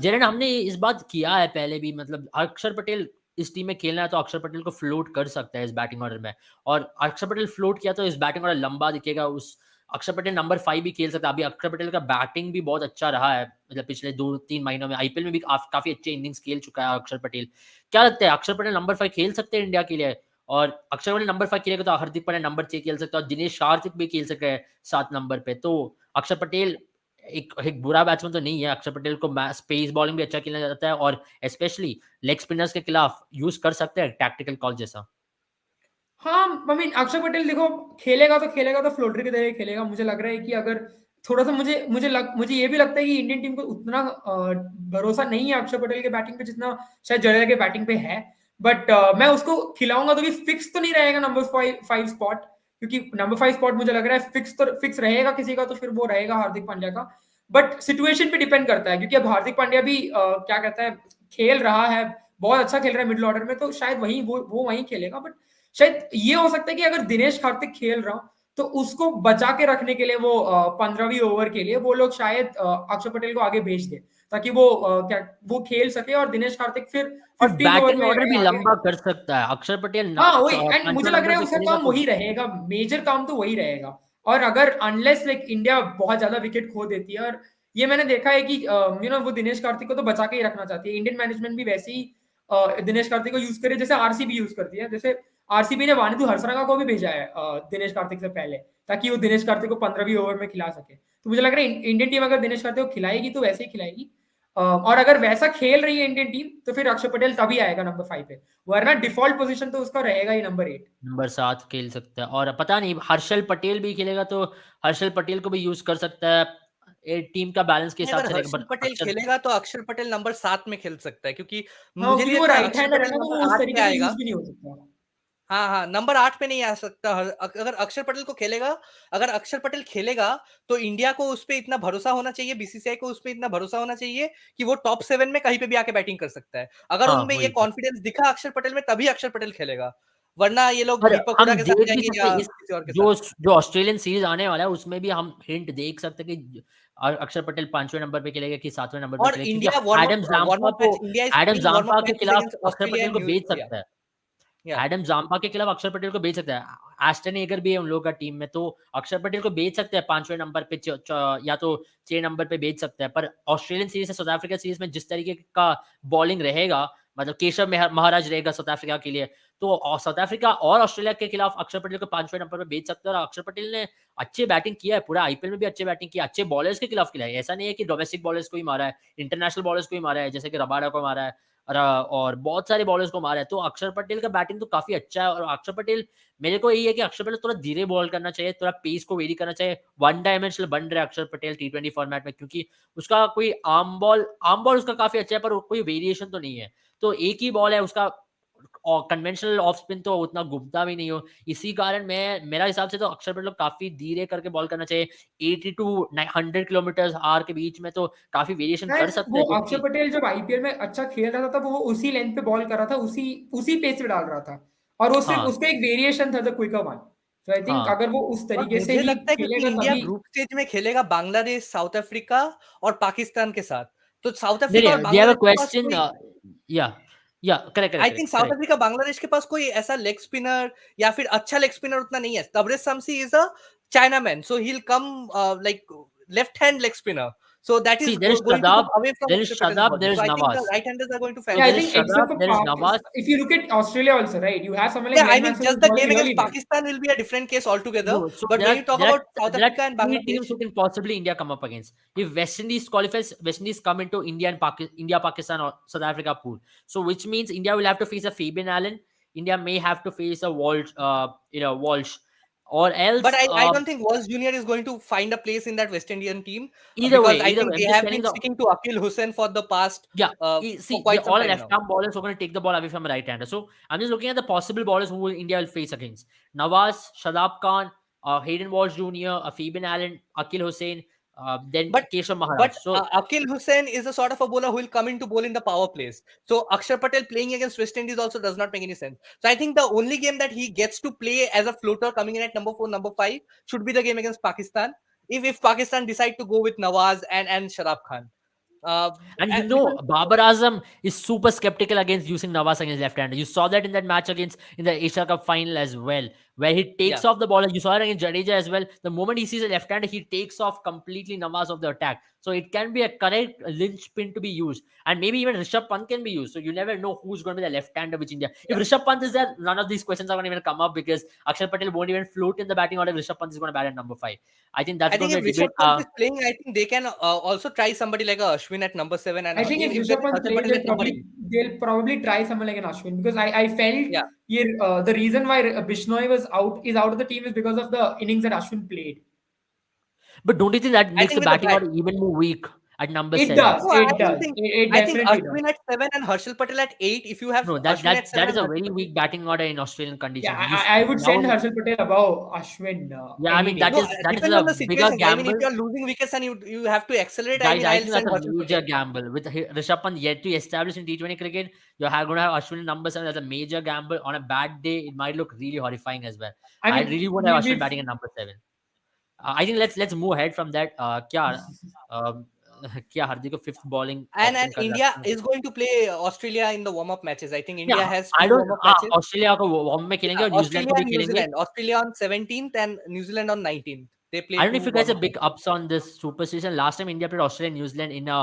Gerund, हमने इस बात किया है पहले भी, मतलब अक्षर पटेल इस टीम में खेलना है तो अक्षर पटेल को फ्लोट कर सकता है इस बैटिंग ऑर्डर में, और अक्षर पटेल फ्लोट किया तो इस बैटिंग ऑर्डर लंबा दिखेगा। उस अक्षर पटेल नंबर 5 भी खेल सकता है। अभी अक्षर पटेल का बैटिंग भी बहुत अच्छा रहा है, मतलब पिछले 2-3 महीनों में आईपीएल में भी काफ़ी अच्छे इनिंग्स खेल चुका है अक्षर पटेल। क्या लगता है अक्षर पटेल नंबर 5 खेल सकते हैं इंडिया के लिए? और अक्षर पटेल नंबर 5 खेलेगा तो हार्दिक पांड्या नंबर 6 खेल सकता है और दिनेश कार्तिक भी खेल सकते हैं 7 नंबर पे। तो अक्षर पटेल एक एक बुरा बैट्समैन तो नहीं है। अक्षर पटेल को स्पेस बॉलिंग भी अच्छा खेलना जाता है और स्पेशली लेग स्पिनर्स के खिलाफ यूज़ कर सकते हैं टैक्टिकल कॉल जैसा। हाँ, आई मीन अक्षर पटेल देखो, खेलेगा तो फ्लोटर की तरह ही खेलेगा। मुझे लग रहा है कि अगर थोड़ा-सा मुझे ये भी लगता है कि इंडियन टीम को उतना भरोसा नहीं है अक्षर पटेल के बैटिंग पे जितना शायद जडेजा के बैटिंग पे है। बट मैं उसको खिलाऊँगा तो भी फिक्स तो नहीं रहेगा नंबर 5 स्पॉट, क्योंकि नंबर 5 स्पॉट मुझे लग रहा है फिक्स रहेगा किसी का, तो फिर वो रहेगा हार्दिक पांड्या का। बट सिचुएशन पे डिपेंड करता है, क्योंकि अब हार्दिक पांड्या भी क्या कहता है, खेल रहा है, बहुत अच्छा खेल रहा है मिडल ऑर्डर में, तो शायद वो वहीं खेलेगा। बट शायद ये हो सकता है कि अगर दिनेश कार्तिक खेल रहा हो तो उसको बचा के रखने के लिए वो 15वीं ओवर के लिए वो लोग शायद अक्षर पटेल को आगे भेज दे, ताकि वो खेल सके और दिनेश कार्तिक फिर और 15 ओवर बैटिंग में ऑर्डर भी आगे। लंबा कर सकता है। अक्षर पटेल हाँ, वही, एंड मुझे 5वां लग नंबर रहा है पे उसका खेलेगा काम तो वही रहेगा, मेजर काम तो वही रहेगा। और अगर अनलेस लाइक इंडिया बहुत ज्यादा विकेट खो देती है, और ये मैंने देखा है कि वो दिनेश कार्तिक को तो बचा के ही रखना चाहती है। इंडियन मैनेजमेंट भी वैसे ही दिनेश कार्तिक को यूज करे जैसे आरसीबी यूज करती है। जैसे आरसीबी ने वानितू हरसरंगा को भी भेजा है दिनेश कार्तिक से पहले, ताकि वो दिनेश कार्तिक को 15वीं ओवर में खिला सके। तो मुझे लग रहा है इंडियन टीम अगर दिनेश कार्तिक को खिलाएगी तो वैसे ही खिलाएगी। और अगर वैसा खेल रही है इंडियन टीम तो फिर अक्षर पटेल तभी आएगा नंबर 5 पे, वरना डिफॉल्ट पोजीशन तो उसका रहेगा ही नंबर 8। नंबर 7 खेल सकता है, और पता नहीं हर्षल पटेल भी खेलेगा तो हर्षल पटेल को भी यूज़ कर सकता है। टीम का बैलेंस के हिसाब अगर से रहेगा, हर्षल बट पटेल अक्षर खेलेगा तो अक्षर पटेल नंबर 7 में खेल सकता है, क्योंकि हाँ, मुझे नहीं क्योंकि वो लगता राइट अक्षर हैंडर है पटेल ना, तो वो नंबर उस 8 पे तरीके से यूज आएगा। भी नहीं हो सकता। हाँ, हाँ, नंबर 8 पे नहीं आ सकता। अगर अक्षर पटेल को खेलेगा, अगर अक्षर पटेल खेलेगा, तो इंडिया को उस पे इतना भरोसा होना चाहिए, बीसीसीआई को उस पे इतना भरोसा होना चाहिए कि वो टॉप 7 में कहीं पे भी आके बैटिंग कर सकता है। अगर हाँ, उनमें ये वही तो। कॉन्फिडेंस दिखा अक्षर पटेल में, तभी अक्षर पटेल खेलेगा। वरना ये लोग और दीपक हम हुडा के साथ देख भी जाएँगे सकते या हैं इस किसी और के साथ। जो जो ऑस्ट्रेलियन सीरीज़ आने वाला है, उसमें भी हम हिंट देख सकते हैं कि अक्षर पटेल 5वें नंबर पे खेलेगा कि 7वें नंबर पे और खेलेगा, इंडिया क्योंकि warm up match, India is Adam playing warm up Zampa के मैचेस खिलाफ against Akshar Australia Patel and को न्यू बेच या सकता है। या एडम जाम्पा के खिलाफ अक्षर पटेल को बेच सकता है। एस्टन एगर भी है उन लोगों का टीम में, तो अक्षर पटेल को बेच सकते हैं 5वें नंबर पे, या तो 6 नंबर पे बेच सकते हैं। पर ऑस्ट्रेलियन सीरीज से साउथ अफ्रीका सीरीज में जिस तरीके का बॉलिंग रहेगा, मतलब केशव महाराज रहेगा साउथ अफ्रीका के लिए, तो साउथ अफ्रीका और ऑस्ट्रेलिया के खिलाफ अक्षर पटेल को 5वें नंबर पे बेच सकते हैं। और अक्षर पटेल ने अच्छी बैटिंग किया है, पूरा आईपीएल में भी अच्छी बैटिंग की है, अच्छे बॉलर्स के खिलाफ खेला है। ऐसा नहीं है कि डोमेस्टिक बॉलर्स को ही मारा है, इंटरनेशनल बॉलर्स को ही मारा है, जैसे कि रबाडा को मारा है, और बहुत सारे बॉलर्स को मारा है। तो अक्षर पटेल का बैटिंग तो काफ़ी अच्छा है, और अक्षर पटेल, मेरे को यही है कि अक्षर पटेल थोड़ा धीरे बॉल करना चाहिए, थोड़ा पेस को वेरी करना चाहिए। वन डायमेंशनल बन रहा है अक्षर पटेल T20 फॉर्मेट में, क्योंकि उसका कोई आर्म बॉल उसका काफ़ी अच्छा है, पर कोई वेरिएशन तो नहीं है। तो एक ही बॉल है उसका, और कन्वेंशनल ऑफ स्पिन तो उतना घूमता भी नहीं हो। इसी कारण मैं मेरा हिसाब से तो अक्षर पटेल को काफ़ी धीरे करके बॉल करना चाहिए। 80 टू 100 किलोमीटर आवर के बीच में तो काफ़ी वेरिएशन कर एंड सकते वो हैं, जो अक्षर कि पटेल जब आईपीएल में अच्छा खेल रहा था, तब वो उसी लेंथ पे बॉल कर रहा था, उसी उसी पेस पे डाल रहा था, और वो सिर्फ हाँ, उसका एक वेरिएशन था, द क्विकर वन। तो आई थिंक हाँ। अगर वो उस और तरीके से मुझे ही लगता है क्योंकि खेलेगा इंडिया तभी। ग्रुप स्टेज में खेलेगा बांग्लादेश, साउथ अफ्रीका और पाकिस्तान के साथ, तो साउथ नहीं, अफ्रीका और नहीं, वी हैव अ बांग्लादेश के पास क्वेश्चन, कोई, या या correct, correct, I think correct, south correct. Africa Bangladesh के पास कोई ऐसा लेग स्पिनर या फिर अच्छा लेग स्पिनर उतना नहीं है। Tabraiz Shamsi is a chinaman, so he will come like left hand leg spinner, so that is See, there is going to Shadab, come away from there is Akshar Patel's Shadab, body. there So is I think the Nawaz. right handers are going to So Yeah, I factor. there is think except Shadab, for there is Nawaz. if you look at Australia also, right, you have someone like Yeah, I Glenn mean, Maxwell just who's the game bowling against really nice. Pakistan will be a different case altogether. No, so But when you talk about South there are Africa and three Bangladesh, teams who can possibly India come up against. If West Indies qualifies, West Indies come into India, Pakistan, or South Africa pool. So which means India will have to face a Fabian Allen. India may have to face a Walsh, or but else, I don't think Walsh Jr. is going to find a place in that West Indian team, because I either think way, they I'm just have telling been the sticking to Akil Hussain for the past Yeah, for see, they quite some all time left now. arm bowlers who are going to take the ball away from a right hander. So I'm just looking at the possible bowlers who India will face against: Nawaz, Shadab Khan, Hayden Walsh Jr., Fabian Allen, Akil Hussain, then But Keshav Maharaj. So Akil Hussain is a sort of a bowler who will come in to bowl in the power plays. So Akshar Patel playing against West Indies also does not make any sense. So I think the only game that he gets to play as a floater coming in at number 4, number 5 should be the game against Pakistan. If Pakistan decide to go with Nawaz and Sharaf Khan, uh, And because Babar Azam is super skeptical against using Nawaz against left-hander. You saw that in that match against in the Asia Cup final as well, where he yeah, takes off the ball. You saw it against Jadeja as well. The moment he sees a left-hander, he takes off completely Nawaz of the attack. So it can be a correct linchpin to be used, and maybe even Rishabh Pant can be used. So you never know who's going to be the left-hander which India. If yeah. Rishabh Pant is there, none of these questions are going to even come up, because Akshar Patel won't even float in the batting order. Rishabh Pant is going to bat at number 5. I think that's I going think to if be a Rishabh debate. Pant is playing, I think they can also try somebody like a Ashwin at number 7, and I think if if there Rishabh is Pant Harshal plays, Patel at number 8. they'll probably try someone like an Ashwin, because I felt Yeah. here the reason why Bishnoi was out of the team is because of the innings that Ashwin played. But don't you think that I makes the think with the batting bat. order even more weak at number It seven? does, No, I it don't does, think. it I think definitely does. Ashwin at 7 and Harshal Patel at 8. If you have No, that Ashwin that at 7 that and is a Harshal very Patel. weak batting order in Australian Yeah, conditions. I would Now, send Harshal Patel above Ashwin yeah, I any mean day. that No, is that is depends on a the bigger situations. I mean, if gamble, you're losing wickets and you have to accelerate, I guys. mean, I I'll think send that's a Harshal major Patel. gamble with Rishabh Pant yet to establish in T20 cricket. You're going to have Ashwin in number 7. That's a major gamble. On a bad day, it might look really horrifying as well. I I mean, really want to have Ashwin we've batting at number 7. I think let's move ahead from that. क्या um, क्या हार्दिक को fifth bowling And option कर India रखा है? is going to play Australia in the warm-up matches. I think Yeah, India has I two don't. warm-up matches. Australia को warm में खेलेंगे Yeah, और न्यूजीलैंड Australia को भी and New खेलेंगे. Zealand. Australia on 17th and New Zealand on 19th. They play I don't know two if you guys are warm-up big matches. ups on this superstition. Last time India played Australia and New Zealand in a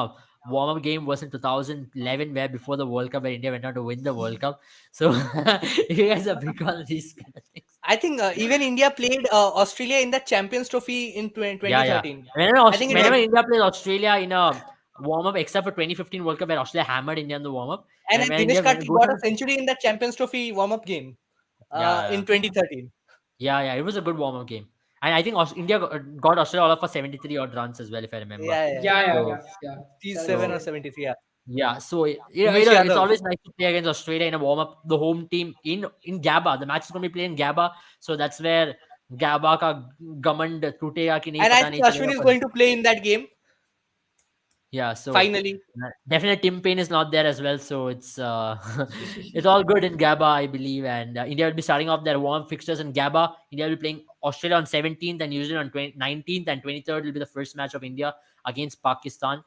warm-up game was in 2011, where before the World Cup, where India went on to win the World Cup. So if you guys are big on these kind of things. I think even India played Australia in the Champions Trophy in Yeah, yeah. 2013. Whenever, I think it was whenever India plays Australia in a warm up except for 2015 World Cup where Australia hammered India in the warm up, And and then when Dinesh India Karthik goes got a on, century in that Champions Trophy warm-up game yeah, in 2013. yeah, it was a good warm up game, and I think India got Australia all up for 73 odd runs as well, if I remember. Yeah, yeah. Yeah, yeah, So, yeah, yeah. 57 or so 77. 73, yeah. yeah, so Umesh it's Yadav. always nice to play against Australia in a warm up. The home team in Gabba. The match is going to be played in Gabba, so that's where Gabba ka gamand टूटेगा कि नहीं And I पता think नहीं Ashwin चलेगा is पर going to play in that game yeah, so finally. definitely Tim Payne is not there as well, so it's it's all good in Gabba, I believe, and India will be starting off their warm fixtures in Gabba. India will be playing Australia on 17th and New Zealand on 19th, and 23rd will be the first match of India against Pakistan.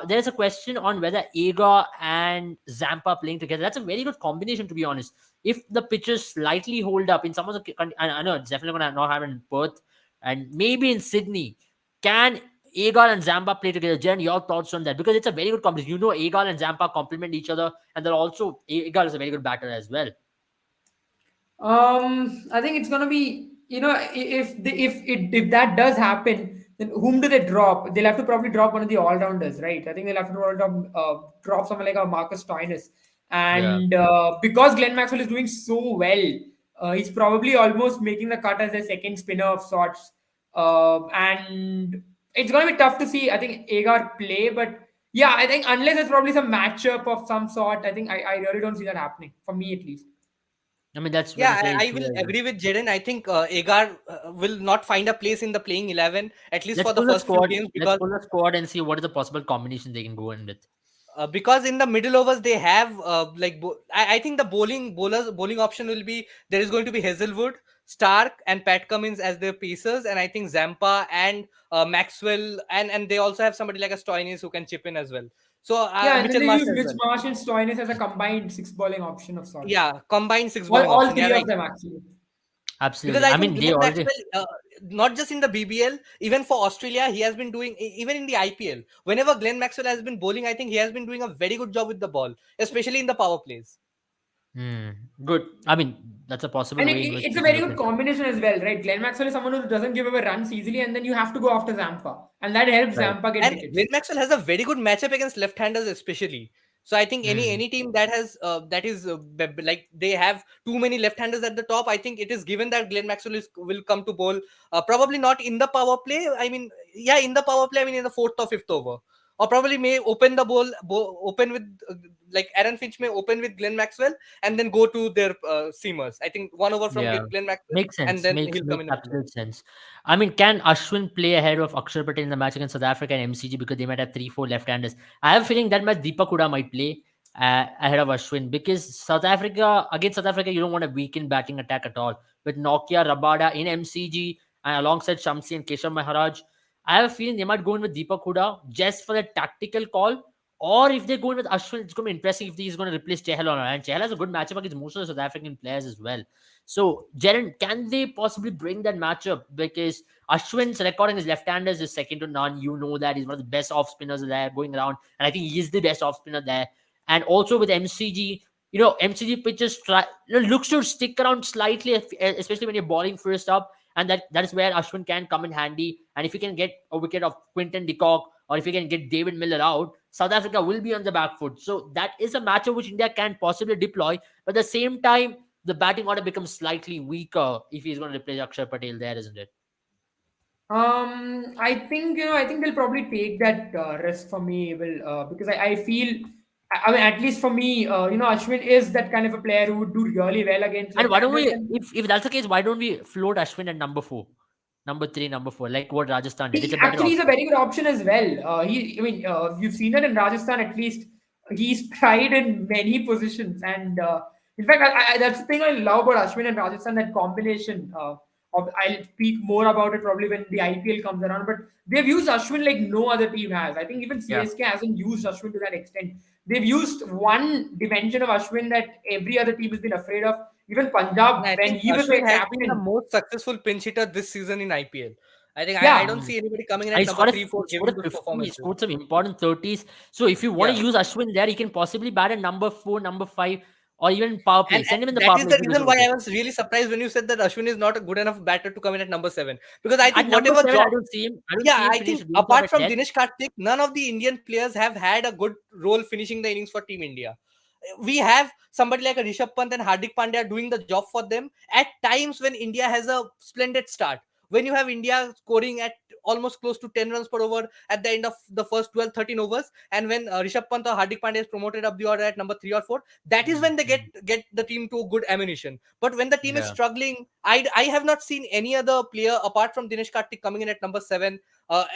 There's a question on whether Agar and Zampa playing together. That's a very good combination, to be honest. If the pitches slightly hold up in some of the, I know it's definitely going to not happen in Perth and maybe in Sydney. Can Agar and Zampa play together? Jen, your thoughts on that? Because it's a very good combination. You know, Agar and Zampa complement each other, and they're also Agar is a very good batter as well. I think it's gonna be, if that does happen, then whom do they drop? They'll have to probably drop one of the all rounders, right? I think they'll have to drop someone like a Marcus Stoinis, Yeah. and because Glenn Maxwell is doing so well, he's probably almost making the cut as a second spinner of sorts, and it's gonna be tough to see. I think Agar play, but yeah, I think unless there's probably some matchup of some sort, I think I really don't see that happening for me at least. I mean, that's Yeah, very I true will as well. agree with Jaden. I think Agar will not find a place in the playing 11, at least Let's for the pull the first few squad. games, Let's pull the squad and see what is the possible combination they can go in with. because in the middle overs they have I think the bowling option will be, there is going to be Hazelwood, Stark, and Pat Cummins as their pacers, and I think Zampa and Maxwell, and they also have somebody like a Stoinis who can chip in as well. So Yeah, and then Mitchell they Marsh use as Mitch well. Marsh and Stoinis as a combined six bowling option of sorts. Yeah, combined six All, bowling all option. Yeah, three of right. them actually. Because Absolutely. I I think mean, they Glenn already. Maxwell, not just in the BBL, even for Australia, he has been doing, even in the IPL. Whenever Glenn Maxwell has been bowling, I think he has been doing a very good job with the ball, especially in the power plays. Hmm, good. I mean, that's a possible And way in which it's we a can very look good at it. combination as well, right? Glenn Maxwell is someone who doesn't give away runs easily, and then you have to go after Zampa. And that helps Right. Zampa get And Glenn wickets. Maxwell has a very good matchup against left-handers, especially. So I think Hmm. any team that has like they have too many left-handers at the top, I think it is given that Glenn Maxwell will come to bowl. Probably not in the power play. I mean, yeah, in the power play. I mean, in the fourth or fifth over, or probably may open the open with like Aaron Finch may open with Glenn Maxwell and then go to their seamers. I think one over from Yeah. Glenn Maxwell, Makes and sense. then Makes he'll come makes in the middle. absolute sense. I mean, can Ashwin play ahead of Akshar Patel in the match against South Africa and MCG because they might have 3, 4 left-handers? I have a feeling that match Deepak Huda might play ahead of Ashwin because South Africa, you don't want a weakened batting attack at all. With Nokia, Rabada in MCG and alongside Shamsi and Keshav Maharaj, I have a feeling they might go in with Deepak Huda just for the tactical call. Or if they go in with Ashwin, it's going to be interesting if he's going to replace Chehal or not. And Chehal has a good matchup against most of the South African players as well. So, Jaren, can they possibly bring that matchup? Because Ashwin's recording his left-handers is second to none. You know that he's one of the best off spinners there going around, and I think he is the best off spinner there. And also with MCG, MCG pitches looks to stick around slightly, especially when you're bowling first up, and that is where Ashwin can come in handy. And if you can get a wicket of Quinton de Kock, or if you can get David Miller out, South Africa will be on the back foot. So that is a matchup which India can possibly deploy. But at the same time, the batting order becomes slightly weaker if he's going to replace Akshar Patel there, isn't it? I think they'll probably take that risk for me, will because I feel, I mean, at least for me, Ashwin is that kind of a player who would do really well against And why don't left-handers, we, and if that's the case, why don't we float Ashwin at number 4, number 3, number 4, like what Rajasthan did? It's he a better actually is a option. very good option as well. You've seen that in Rajasthan at least. He's tried in many positions, and in fact, that's the thing I love about Ashwin and Rajasthan. That combination. I'll speak more about it probably when the IPL comes around. But they've used Ashwin like no other team has. I think even Yeah. CSK hasn't used Ashwin to that extent. They've used one dimension of Ashwin that every other team has been afraid of. Even And Punjab, I when think he was a Ashwin has been the captain, most successful pinch hitter this season in IPL. I think I yeah, don't see anybody coming in And at number 3, 4 he scored giving a good 50, he performances. scored some important 30s. So if you want to Yeah. use Ashwin there, he can possibly bat at number 4, number 5, or even power play. And Send him in the that power is play the if he was reason why okay. I was really surprised when you said that Ashwin is not a good enough batter to come in at number 7. Because I At think number whatever seven, job, I don't see him. I don't see yeah, him I finish think World Cup apart at from 10. Dinesh Karthik, none of the Indian players have had a good role finishing the innings for Team India. We have somebody like a Rishabh Pant and Hardik Pandya doing the job for them at times when India has a splendid start. When you have India scoring at almost close to 10 runs per over at the end of the first 12, 13 overs, and when Rishabh Pant or Hardik Pandya is promoted up the order at number 3 or 4, that is when they Mm-hmm. get the team to good ammunition. But when the team is Yeah. struggling, I have not seen any other player apart from Dinesh Karthik coming in at number 7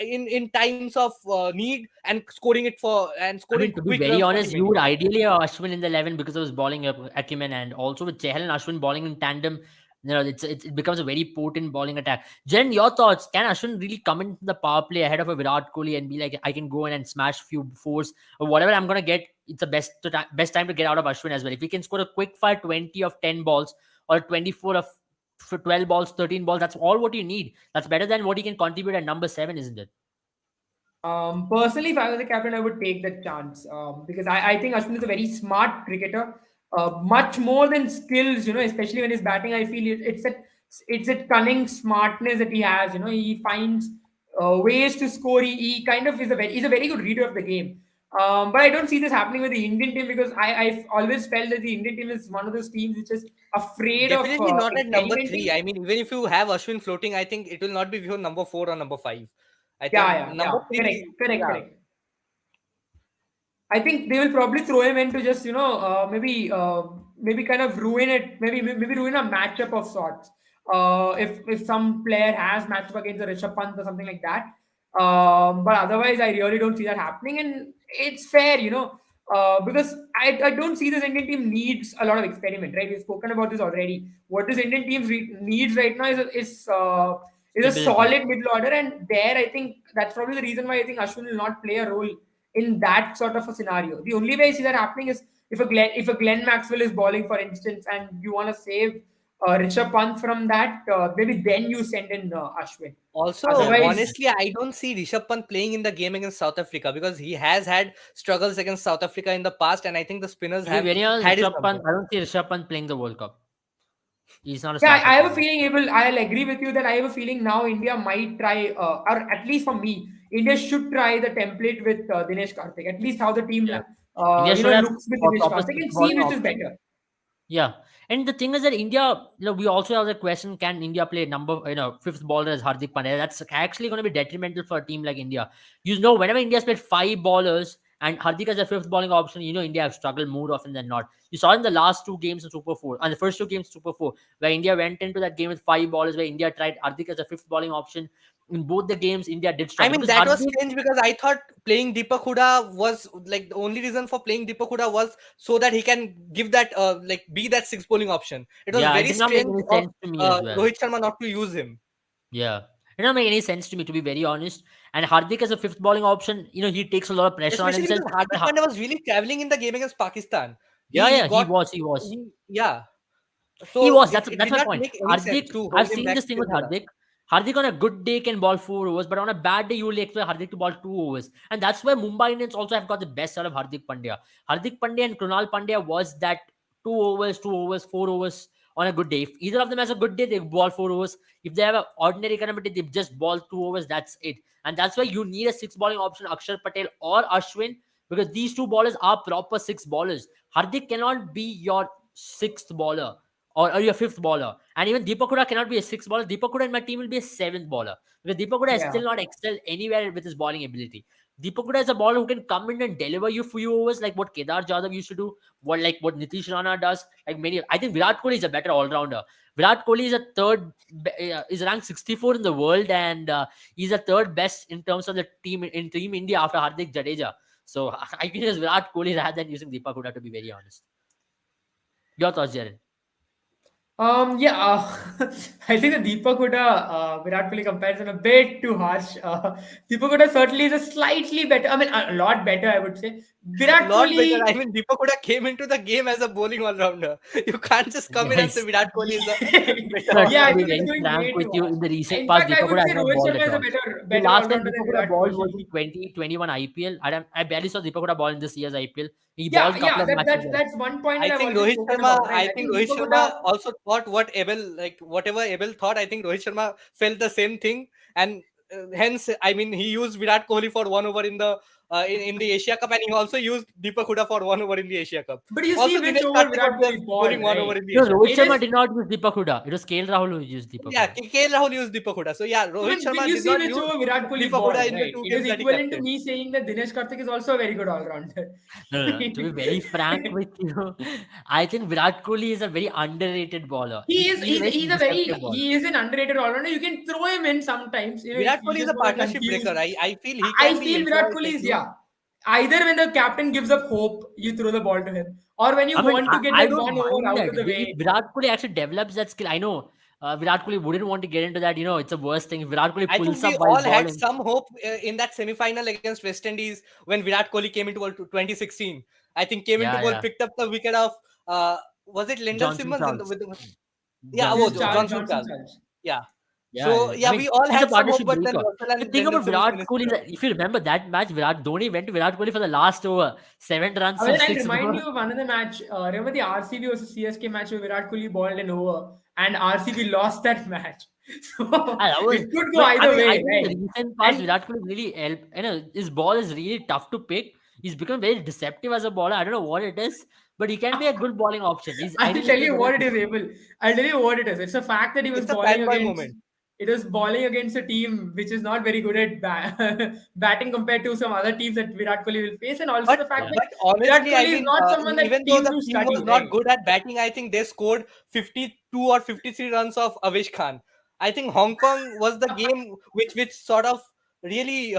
in times of need and scoring it for and I scoring mean, to be quick very runs for honest, Team you would India. ideally have Ashwin in the 11 because of his bowling acumen, and also with Chahal and Ashwin bowling in tandem, it becomes a very potent bowling attack. Jen, your thoughts? Can Ashwin really come into the power play ahead of a Virat Kohli and be like, I can go in and smash few fours or whatever I'm gonna get? It's the best time to get out of Ashwin as well. If he can score a quick fire 20 of 10 balls or 24 of for 12 balls, 13 balls, that's all what you need. That's better than what he can contribute at number 7, isn't it? Personally, if I was the captain, I would take that chance because I think Ashwin is a very smart cricketer, much more than skills. Especially when he's batting, I feel it's a cunning smartness that he has. He finds ways to score. He kind of he's a very good reader of the game. But I don't see this happening with the Indian team because I've always felt that the Indian team is one of those teams which is afraid of Definitely not at number 3. experimenting. I mean, even if you have Ashwin floating, I think it will not be before number 4 or number 5. I Yeah, think yeah, number yeah. 3, Correct, correct, yeah. correct. I think they will probably throw him in to just maybe kind of ruin it, maybe ruin a matchup of sorts. If some player has matchup against the Rishabh Pant or something like that. But otherwise, I really don't see that happening, and it's fair, because I don't see this Indian team needs a lot of experiment, right? We've spoken about this already. What this Indian team needs right now is a Stability. solid middle order, and there I think that's probably the reason why I think Ashwin will not play a role in that sort of a scenario. The only way I see that happening is if a Glenn Maxwell is bowling, for instance, and you want to save Rishabh Pant from that, maybe then you send in Ashwin. Also, Yeah. Otherwise, honestly, I don't see Rishabh Pant playing in the game against South Africa because he has had struggles against South Africa in the past, and I think the spinners To be have very honest, had his Rishabh number. Pant, I don't see Rishabh Pant playing the World Cup. He's not a yeah, starter I have for a me. feeling I'll agree with you that I have a feeling now India might try, or at least for me, India should try the template with Dinesh Karthik. At least how the team, Yeah. India should have looks with a Dinesh proper Karthik six and see bowling which is option. better. Yeah, and the thing is that India, we also have the question: can India play fifth bowler as Hardik Pandya? That's actually going to be detrimental for a team like India. Whenever India's played five bowlers and Hardik as a fifth bowling option, India have struggled more often than not. You saw in the last two games in Super Four, and the first two games in Super Four, where India went into that game with five bowlers, where India tried Hardik as a fifth bowling option. In both the games, India did I struggle mean, because that was Hardik. strange because I thought playing Deepak Huda was like the only reason for playing Deepak Huda was so that he can give that be that six bowling option. It was Yeah, it very did not make strange any of sense to me as well. Rohit Sharma not to use him. Yeah. It don't make any sense to me, to be very honest. And Hardik as a fifth bowling option, he takes a lot of pressure on Especially himself. because But Hardik Pandya was really traveling in the game against Pakistan. yeah, He yeah, he got was, he was. yeah. He So was. it, That's it that's did my not point. make any Hardik, sense to I've hold him seen back this to thing play with Huda. Hardik. Hardik on a good day can ball 4 overs, but on a bad day you will expect Hardik to ball 2 overs, and that's where Mumbai Indians also have got the best out of Hardik Pandya. Hardik Pandya and Krunal Pandya was that 2 overs, 2 overs, 4 overs on a good day. If either of them has a good day, they ball 4 overs. If they have an ordinary kind of a day, they just ball 2 overs. That's it, and that's why you need a six bowling option, Akshar Patel or Ashwin, because these two bowlers are proper six bowlers. Hardik cannot be your sixth bowler or your fifth bowler. And even Deepak Huda cannot be a sixth bowler. Deepak Huda in my team will be a seventh bowler. Because Deepak Huda has Yeah. still not excelled anywhere with his bowling ability. Deepak Huda is a bowler who can come in and deliver you few overs like what Kedar Jadhav used to do, what Nitish Rana does. I think Virat Kohli is a better all-rounder. Virat Kohli is is ranked 64 in the world, and he's the third best in terms of the team India after Hardik Jadeja. So I think it's Virat Kohli rather than using Deepak Huda, to be very honest. Your thoughts, Jared? Yeah, I think the Deepak Huda Virat Kohli comparison a bit too harsh. Deepak Huda certainly is a slightly better, I mean, a lot better, I would say. A Virat lot better. Kohli, I mean, Deepak Huda came into the game as a bowling all rounder. You can't just come in and say Guys, Virat Kohli is a better yeah, all to I be think rounder. it's very going frank way with too you, harsh. in the recent In past, fact, I Deepak would Huda say has not Rohit bowled Sharma at is a all. The better last all time rounder Deepak than Huda Virat balled was Kohli. the 2021 IPL. I barely saw Deepak Huda ball in this year's IPL. He bowled Yeah, a couple yeah, of matches there. that's one point that I've always spoken about, right? I I think think Rohit Deepak Huda. Sharma also thought what Abel, like whatever Abel thought. I think Rohit Sharma felt the same thing, and hence, I mean, he used Virat Kohli for 1 over in the in the Asia Cup, and he also used Deepak Huda for 1 over in the Asia Cup. But you see Also, which Dinesh over Karthik Virat was there Kohli ball, bowling 1 over right? in the No, Asia Rohit Cup. It Sharma is. did not use Deepak Huda. It was KL Rahul who used Deepak Yeah, Huda. KL Rahul used Deepak Huda. So yeah, Rohit But Sharma you did see not which use over Virat Kohli Deepak ball, Huda in the right? two It is games that he equivalent to captained. me saying that Dinesh Karthik is also a very good all-rounder. No, no, no. To be very frank with you, I think Virat Kohli is a very underrated bowler. He's a very deceptive bowler. He is an underrated all-rounder. You can throw him in sometimes, if Virat you Kohli is just a want to partnership confuse. breaker. I feel he I can be feel Virat employed Kohli like is, used. yeah. Either when the captain gives up hope, you throw the ball to him, or when you I mean, want to get I that don't one over mind out that. of the If way. Virat Kohli actually develops that skill, I know Virat Kohli wouldn't want to get into that. It's the worst thing. If Virat Kohli I think pulls up we while all had bowling. some hope in that semi-final against West Indies when Virat Kohli came into World 2016. I think came into Yeah, ball, yeah. picked up the wicket of was it Lendl Johnson Simmons in the Charles. with yeah, Johnson Yes, Charles. Johnson Johnson Charles. Charles. Yeah. Yeah, So yeah. I yeah, mean, we all he's a had some hope, partnership but then breaker. Russell The and thing Lendl about Simmons Virat finished Kohli is it off. that if you remember that match, Virat Dhoni went to Virat Kohli for the last over, 7 runs I for mean, I'll six remind balls. you of another match. Remember the RCB versus CSK match where Virat Kohli balled an over and RCB lost that match. So And that was, it could go but I either mean, I way, think in right? the recent past, And Virat Kohli really helped. His ball is really tough to pick. He's become very deceptive as a bowler. I don't know what it is, but he can be a good bowling option. I I'll think tell he's you very what it is, Abel. I'll tell you what it is. It's the fact that he was It's a bowling fanboy against. moment. It was bowling against a team which is not very good at batting compared to some other teams that Virat Kohli will face, and also But the fact yeah. that but Virat honestly, I Kohli is mean, not someone that even though teams the do team was study, not right? good at batting, I think they scored 52 or 53 runs of Avish Khan. I think Hong Kong was the game which sort of really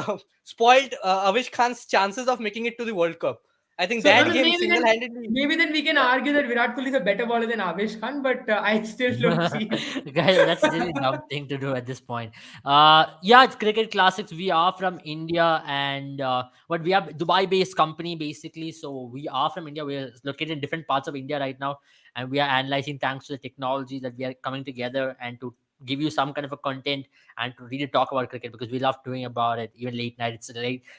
spoiled Avish Khan's chances of making it to the World Cup. I think So, I that mean, game single-handedly. maybe then we can argue that Virat Kohli is a better bowler than Avesh Khan, but I still don't see. Guys, that's really dumb thing to do at this point. Yeah, it's cricket classics. We are from India, and but we are Dubai-based company basically. So we are from India. We are located in different parts of India right now, and we are analyzing thanks to the technology that we are coming together and to give you some kind of a content and to really talk about cricket because we love doing about it even late night.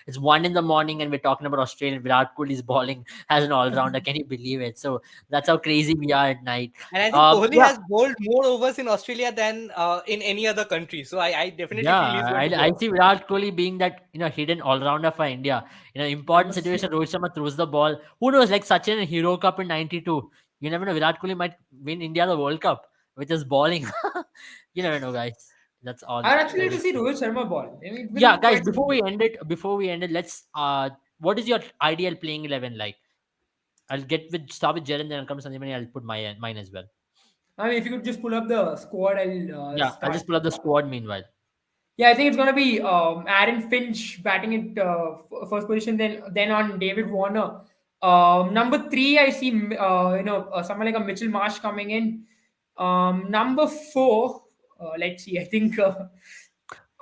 It's 1 in the morning and we're talking about Australian Virat Kohli's bowling as an all-rounder. Can you believe it? So that's how crazy we are at night. And I think Kohli Yeah, has bowled more overs in Australia than in any other country. So I definitely yeah, feel he's going to I go. see Virat Kohli being that hidden all rounder for India. Important Number six. situation. Rohit Sharma throws the ball. Who knows? Like Sachin in Hero Cup in '92. You never know. Virat Kohli might win India the World Cup with his bowling. You never know, guys. That's all. I'd actually That like to we see see. Rohit Sharma ball. I mean, it will Yeah, be guys. quite something. Before we end it, let's. What is your ideal playing 11 like? I'll start with Jaren, then I'll come to Sandeep, and I'll put mine as well. I mean, if you could just pull up the squad, I'll Yeah, I'll start. just pull up the squad meanwhile. Yeah, I think it's gonna be Aaron Finch batting at first position. Then on David Warner. Number three, I see someone like a Mitchell Marsh coming in. Number four, let's see. I think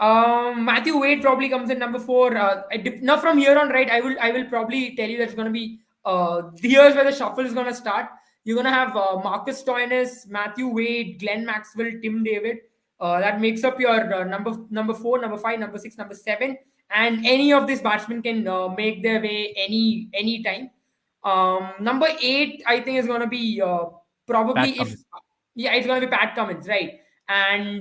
Matthew Wade probably comes in number four. Now from here on, right? I will probably tell you that's going to be the years where the shuffle is going to start. You're going to have Marcus Stoinis, Matthew Wade, Glenn Maxwell, Tim David. That makes up your number four, number five, number six, number seven, and any of these batsmen can make their way any time. Number eight, I think is going to be Pat probably if comes. yeah, it's going to be Pat Cummins, right? And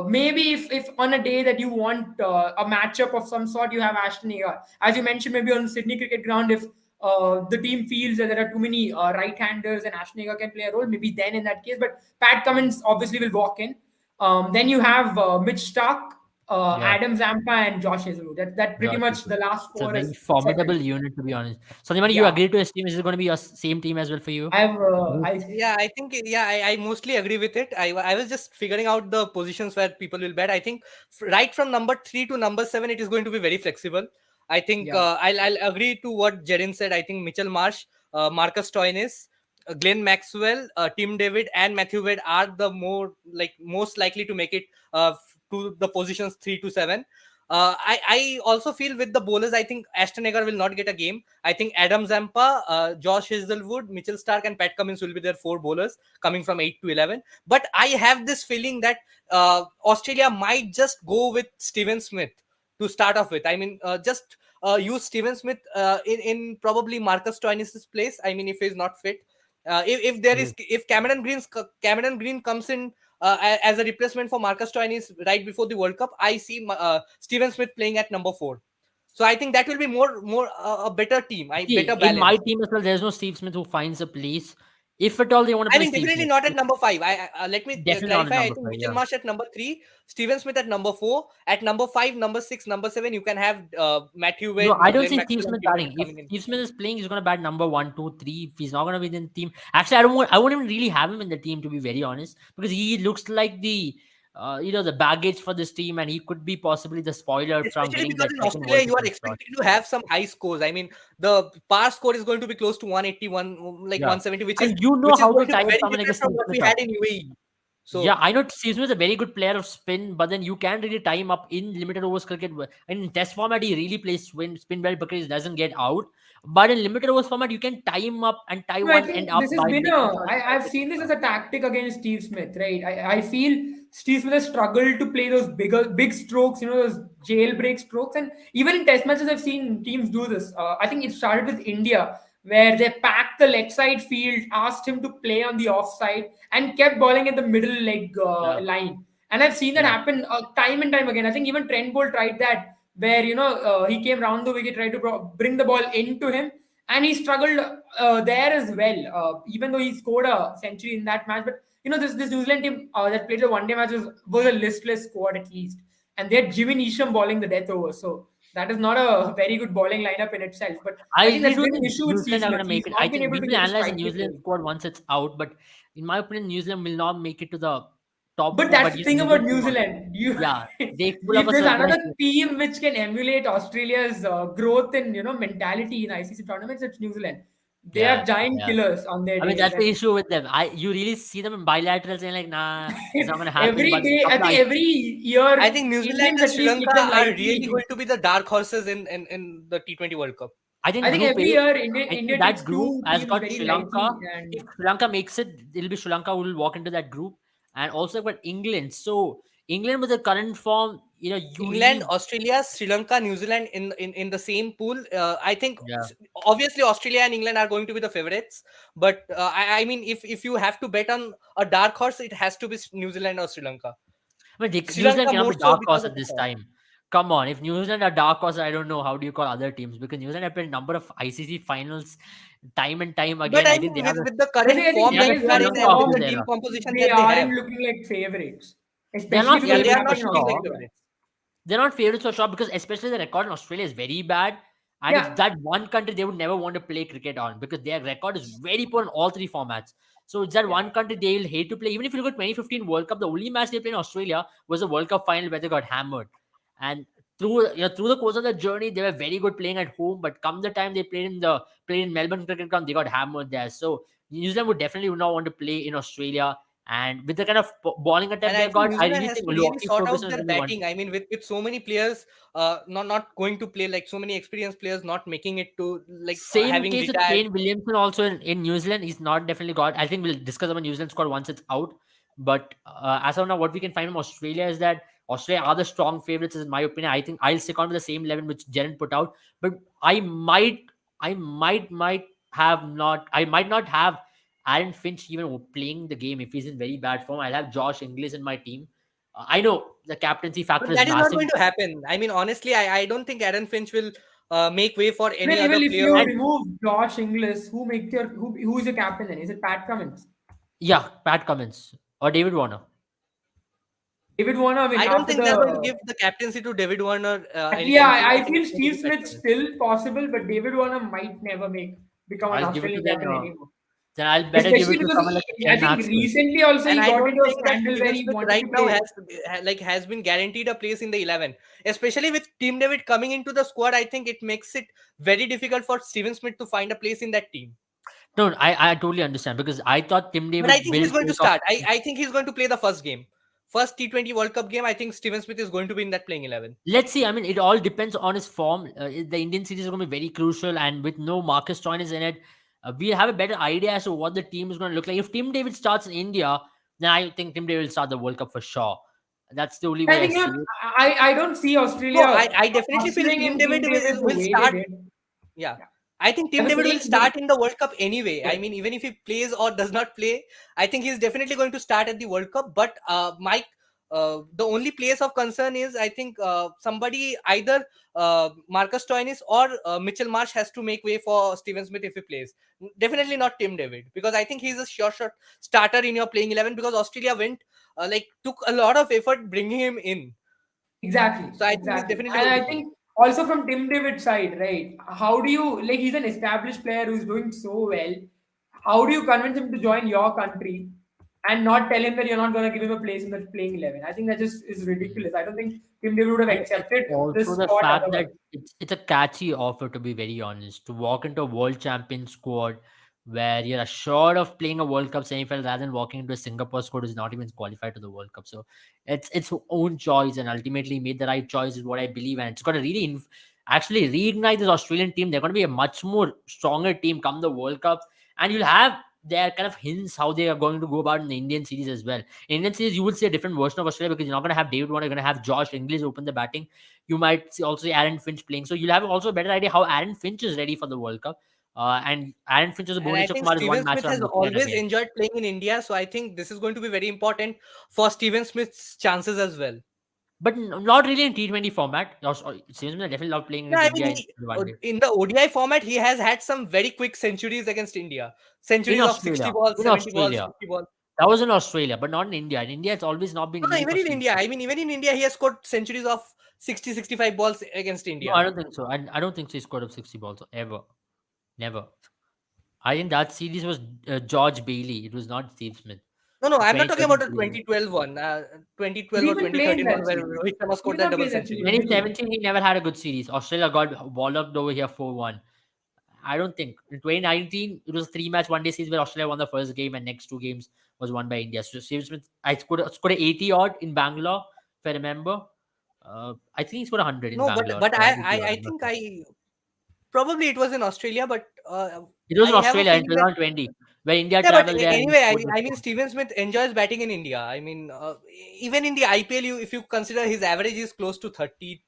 maybe if on a day that you want a matchup of some sort, you have Ashton Agar. As you mentioned, maybe on Sydney Cricket Ground, if the team feels that there are too many right-handers and Ashton Agar can play a role, maybe then in that case. But Pat Cummins obviously will walk in. Then you have Mitch Stark, Yeah. Adam Zampa, and Josh Hazelwood. That pretty Josh much Hazel. the last It's a four very is settled. formidable unit, to be honest. So, you Yeah, agree to his team? Is it going to be your same team as well for you? I've Yes. I Yeah, I think I mostly agree with it. I was just figuring out the positions where people will bet. I think right from number 3 to number 7, it is going to be very flexible. I think yeah. I'll agree to what Jerin said. I think Mitchell Marsh, Marcus Stoinis, Glenn Maxwell, Tim David, and Matthew Wade are the most likely to make it to the positions 3 to 7. I also feel with the bowlers, I think Ashton Agar will not get a game. I think Adam Zampa, Josh Hazelwood, Mitchell Stark, and Pat Cummins will be their four bowlers coming from 8 to 11. But I have this feeling that Australia might just go with Steven Smith to start off with. I mean, just use Steven Smith in probably Marcus Stoinis' place. I mean, if he's not fit, if there is, if Cameron Green comes in as a replacement for Marcus Stoinis right before the World Cup, I see Steven Smith playing at number 4. So I think that will be more a better team, See, better in my balance. team as well, there's no Steve Smith who finds a place. If at all they want to I play mean, Steve definitely Smith, not at number 5. Let me definitely not a clarify. I number think five. Mitchell Yeah. Marsh at number 3, Steven Smith at number 4. At number 5, number 6, number 7, you can have Matthew No, Wade, I don't Glenn see Steve Maxwell, and Smith Tim batting. David If coming in. Steve Smith is playing, he's gonna bat number 1, 2, 3. If he's not gonna be in the team, actually, I won't even really have him in the team, to be very honest, because he looks like the baggage for this team, and he could be possibly the spoiler from Especially getting because that in second Australia, World you Cup are slot. expected to have some high scores. I mean, the par score is going to be close to 181, like Yeah, 170, which is and you know which is how to going to tie be up very someone like a different from Steve what we Smith had up. in UAE. Yeah, So I know Steve Smith is a very good player of spin, but then you can really tie him up in limited overs cricket. And in test format, he really plays spin well because he doesn't get out. But in limited overs format, you can tie him up and tie No, I one end think up this has by been making sure he I've gets seen this out. as a tactic against Steve Smith, right? I feel Steve Smith has struggled to play those big strokes, those jailbreak strokes. And even in test matches, I've seen teams do this. I think it started with India, where they packed the leg side field, asked him to play on the offside, and kept bowling at the middle leg Yeah, line. And I've seen that yeah. happen time and time again. I think even Trent Bolt tried that, where he came round the wicket, tried to bring the ball into him, and he struggled there as well. Even though he scored a century in that match, but this New Zealand team that played the one day match was a listless squad at least, and they had Jimmy Neesham bowling the death over. So that is not a very good bowling lineup in itself. But I I think really that's don't been an think issue with New Steve Zealand are Smith. going to make He's it. I not been think able we to will get the analyze the strike New rate Zealand going. squad once it's out. But in my opinion, New Zealand will not make it to the top But four. that's But the yes, thing New about Zealand will New not. Zealand. Yeah, they full of If a there's surprise. another team which can emulate Australia's growth and mentality in ICC tournaments, it's New Zealand. They Yeah, have giant yeah. killers on their I mean, days, that's the and issue with them. You really see them in bilateral saying like, nah, it's not gonna happen. every But day, a I couple think of every I year, think New Zealand Indians and at Sri least Lanka take them are really lightly. going to be the dark horses in the T20 World Cup. I think I think Group A, every year I think India takes that group two has teams got very Sri Lanka. lightly, If and Sri Lanka makes it, it'll be Sri Lanka who will walk into that group. And also got England. So England with the current form, you England, really, Australia, Sri Lanka, New Zealand in the same pool. I think yeah. obviously Australia and England are going to be the favorites. But I mean, if you have to bet on a dark horse, it has to be New Zealand or Sri Lanka. I mean, Sri New Zealand Lanka cannot more be so dark because horse of at the this form. time. Come on, if New Zealand are dark horse, I don't know how do you call other teams, because New Zealand have played a number of ICC finals time and time But again. I I think mean, they have with the but current I think they form have that the based they Sri are on in Lanka and of with form, this the team era. composition they that they aren't have, looking like favorites, They're especially not because yeah, they've they been are favorites not for playing in looking like sure. Australia. favorites. They're not favorites for sure because especially the record in Australia is very bad. And it's Yeah, that one country they would never want to play cricket on because their record is very poor in all three formats. So it's that yeah. one country they'll hate to play. Even if you look at 2015 World Cup, the only match they played in Australia was the World Cup final where they got hammered. And through the course of the journey, they were very good playing at home. But come the time they played in Melbourne Cricket Ground, they got hammered there. So New Zealand would not want to play in Australia. And with the kind of bowling And attempt I they've think got, New I Zealand really has think to really Lockie sort out Ferguson is their really one. batting. I mean, with so many players not going to play, like so many experienced players not making it to Same having case with retired. Kane Williamson also in New Zealand. He's not definitely got. I think we'll discuss about New Zealand squad once it's out. But as of now, what we can find from Australia is that Australia are the strong favorites, in my opinion. I think I'll stick on with the same 11 which Jaren put out. But I might not have Aaron Finch even playing the game if he's in very bad form. I'll have Josh Inglis in my team. I know the captaincy factor But is that is not massive. going to happen. I mean, honestly, I don't think Aaron Finch will make way for any Well, other if player. you And remove Josh Inglis, who is your captain then? Is it Pat Cummins? yeah, Pat Cummins or David Warner. David Warner, I mean, I don't after think they're going to the give the captaincy to David Warner yeah, anytime soon. I I think feel it's going to Steve be Pat Smith Cummins. still possible, but David Warner might never become an I'll give it to Australian then. captain anymore. Then I'll better give Especially it to because someone like I Glenn think Maxwell. recently also And he I got don't into a think that scandal where Steven he Smith wanted right to now play. has been guaranteed a place in the 11. Especially with Team David coming into the squad, I think it makes it very difficult for Steven Smith to find a place in that team. No, I totally understand because I thought Tim But I David think he's will going to take off. start. I think he's going to play the first game. First T20 World Cup game, I think Steven Smith is going to be in that playing 11. Let's see. I mean, it all depends on his form. The Indian series is going to be very crucial, and with no Marcus Stoinis in it, we'll have a better idea as to what the team is going to look like. If Tim David starts in India, then I think Tim David will start the World Cup for sure. That's the only I way I think see it. I don't see No, Australia I definitely feel ushering Team in Team David David the will way they start. did. Yeah. Yeah. I think I Team was David will saying the start in the World Cup anyway. I yeah. mean, even if he plays or does not play, I think he's definitely going to start at the World Cup. But Mike, the only place of concern is I think somebody either Marcus Stoinis or Mitchell Marsh has to make way for Steven Smith if he plays. Definitely not Tim David, because I think he's a sure shot starter in your playing 11, because Australia went took a lot of effort bringing him in. Exactly, So I think he's exactly. definitely And going to I play. think also from Tim David's side, right? How do you like he's an established player who's doing so well. How do you convince him to join your country and not tell him that you're not gonna give him a place in the playing 11? I think that just is Mm. ridiculous. I don't think Tim David would have It's accepted also this the spot fact that otherwise. it's a catchy offer, to be very honest, to walk into a world champion squad where you're assured of playing a World Cup semi-final rather than walking into a Singapore squad who's not even qualified to the World Cup. So it's its own choice, and ultimately made the right choice is what I believe, and it's going to really actually reignite this Australian team. They're going to be a much more stronger team come the World Cup, and you'll have their kind of hints how they are going to go about in the Indian series as well. In Indian series, you will see a different version of Australia because you're not going to have David Warner, you're going to have Josh Inglis open the batting. You might also see Aaron Finch playing. So you'll have also a better idea how Aaron Finch is ready for the World Cup. And Aaron Finch is a And I Bhuvaneshwar think Kumar is one Steven match Smith I'm has looking at always again. enjoyed playing in India. So I think this is going to be very important for Steven Smith's chances as well. But not really in T20 format. Seems definitely love playing Yeah, in I India mean, in one day. in the ODI format, he has had some very quick centuries against India. In Centuries of 60 Australia. balls, In 70 balls, Australia. 50 balls. That was in Australia, but not in India. In India, it's always not been No, no, easy for even in Steve India. Smith. I mean, even in India, he has scored centuries of 60, 65 balls against No, I India. don't think so. I don't think so. He scored up 60 balls ever. Never. I think that series was George Bailey. It was not Steve Smith. No, no, The I'm not talking about 2013 the series. 2012 one. Did 2012 he or even play in 2013 one that where series? Rohit Sharma He scored did that not play double in that century. series, did he? 2017, he never had a good series. Australia got walloped over here 4-1. I don't think. In 2019, it was a three-match one-day series where Australia won the first game and next two games was won by India. So Steve Smith, I scored a 80 odd in Bangalore, if I remember. I think he scored 100 in No, but Bangalore. but 80 odd, I I'm not think sure. probably it was in Australia, but It was I in have a Australia in feeling that 2020 where India yeah. But traveled there and he anyway, scored the I mean score. Steven Smith enjoys batting in India. I mean, even in the IPL, if you consider his average is close to 30,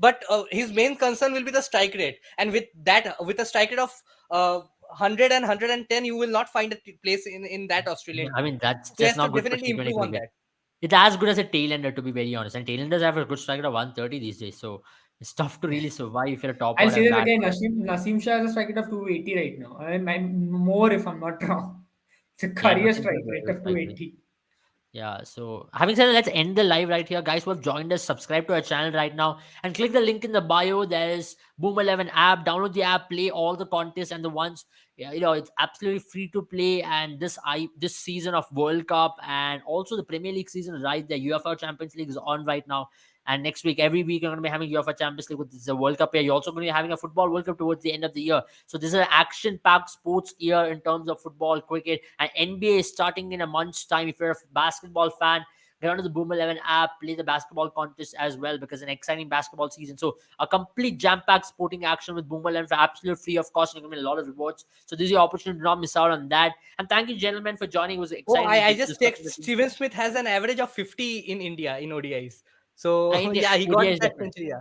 but his main concern will be the strike rate, and with that, with a strike rate of 100 and 110, you will not find a place in that Australian I team. mean, that's So he just has to not good for definitely T20 improve on cricket. that. It's as good as a tailender, to be very honest. And tailenders have a good strike rate of 130 these days. So it's tough to really survive if you're a top I'll order say that again. batsman. Nasim Shah has a strike rate of 280 right now. I'm more if I'm not wrong. It's a Yeah, career nothing strike rate good of strike rate. 280. Yeah, so having said that, let's end the live right here. Guys who have joined us, subscribe to our channel right now and click the link in the bio. There's Boom 11 app. Download the app, play all the contests and the ones. Yeah, it's absolutely free to play. And this season of World Cup and also the Premier League season is right there. UEFA Champions League is on right now. And next week, every week, you're going to be having UEFA Champions League with the World Cup here. You're also going to be having a football World Cup towards the end of the year. So this is an action-packed sports year in terms of football, cricket, and NBA is starting in a month's time. If you're a basketball fan, get onto the Boom 11 app, play the basketball contest as well because an exciting basketball season. So a complete jam-packed sporting action with Boom 11 for absolute free of cost. You're going to get a lot of rewards. So this is your opportunity to not miss out on that. And thank you, gentlemen, for joining. It was Oh, exciting I just discussing checked. with you. Steven Smith has an average of 50 in India in ODIs. So India, yeah, he got ODI is that different. century. Yeah,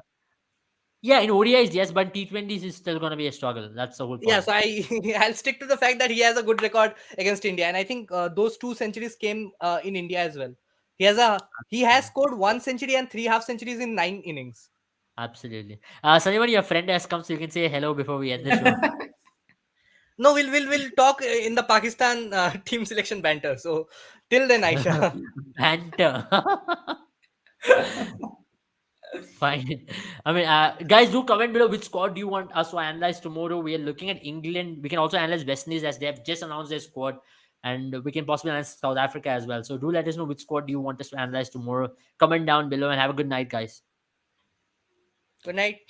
Yeah, in ODIs, yes, but T20s is still going to be a struggle. That's the whole yeah. point. So I'll stick to the fact that he has a good record against India, and I think those two centuries came in India as well. He has scored one century and three half centuries in 9 innings. Absolutely. Sanjay, your friend has come, so you can say hello before we end the show. No, we'll talk in the Pakistan team selection banter. So till then, Aisha. Banter. Fine. I mean, guys, do comment below which squad do you want us to analyze tomorrow. We are looking at England. We can also analyze West Indies as they have just announced their squad, and we can possibly analyze South Africa as well. So do let us know which squad do you want us to analyze tomorrow. Comment down below and have a good night, guys. Good night.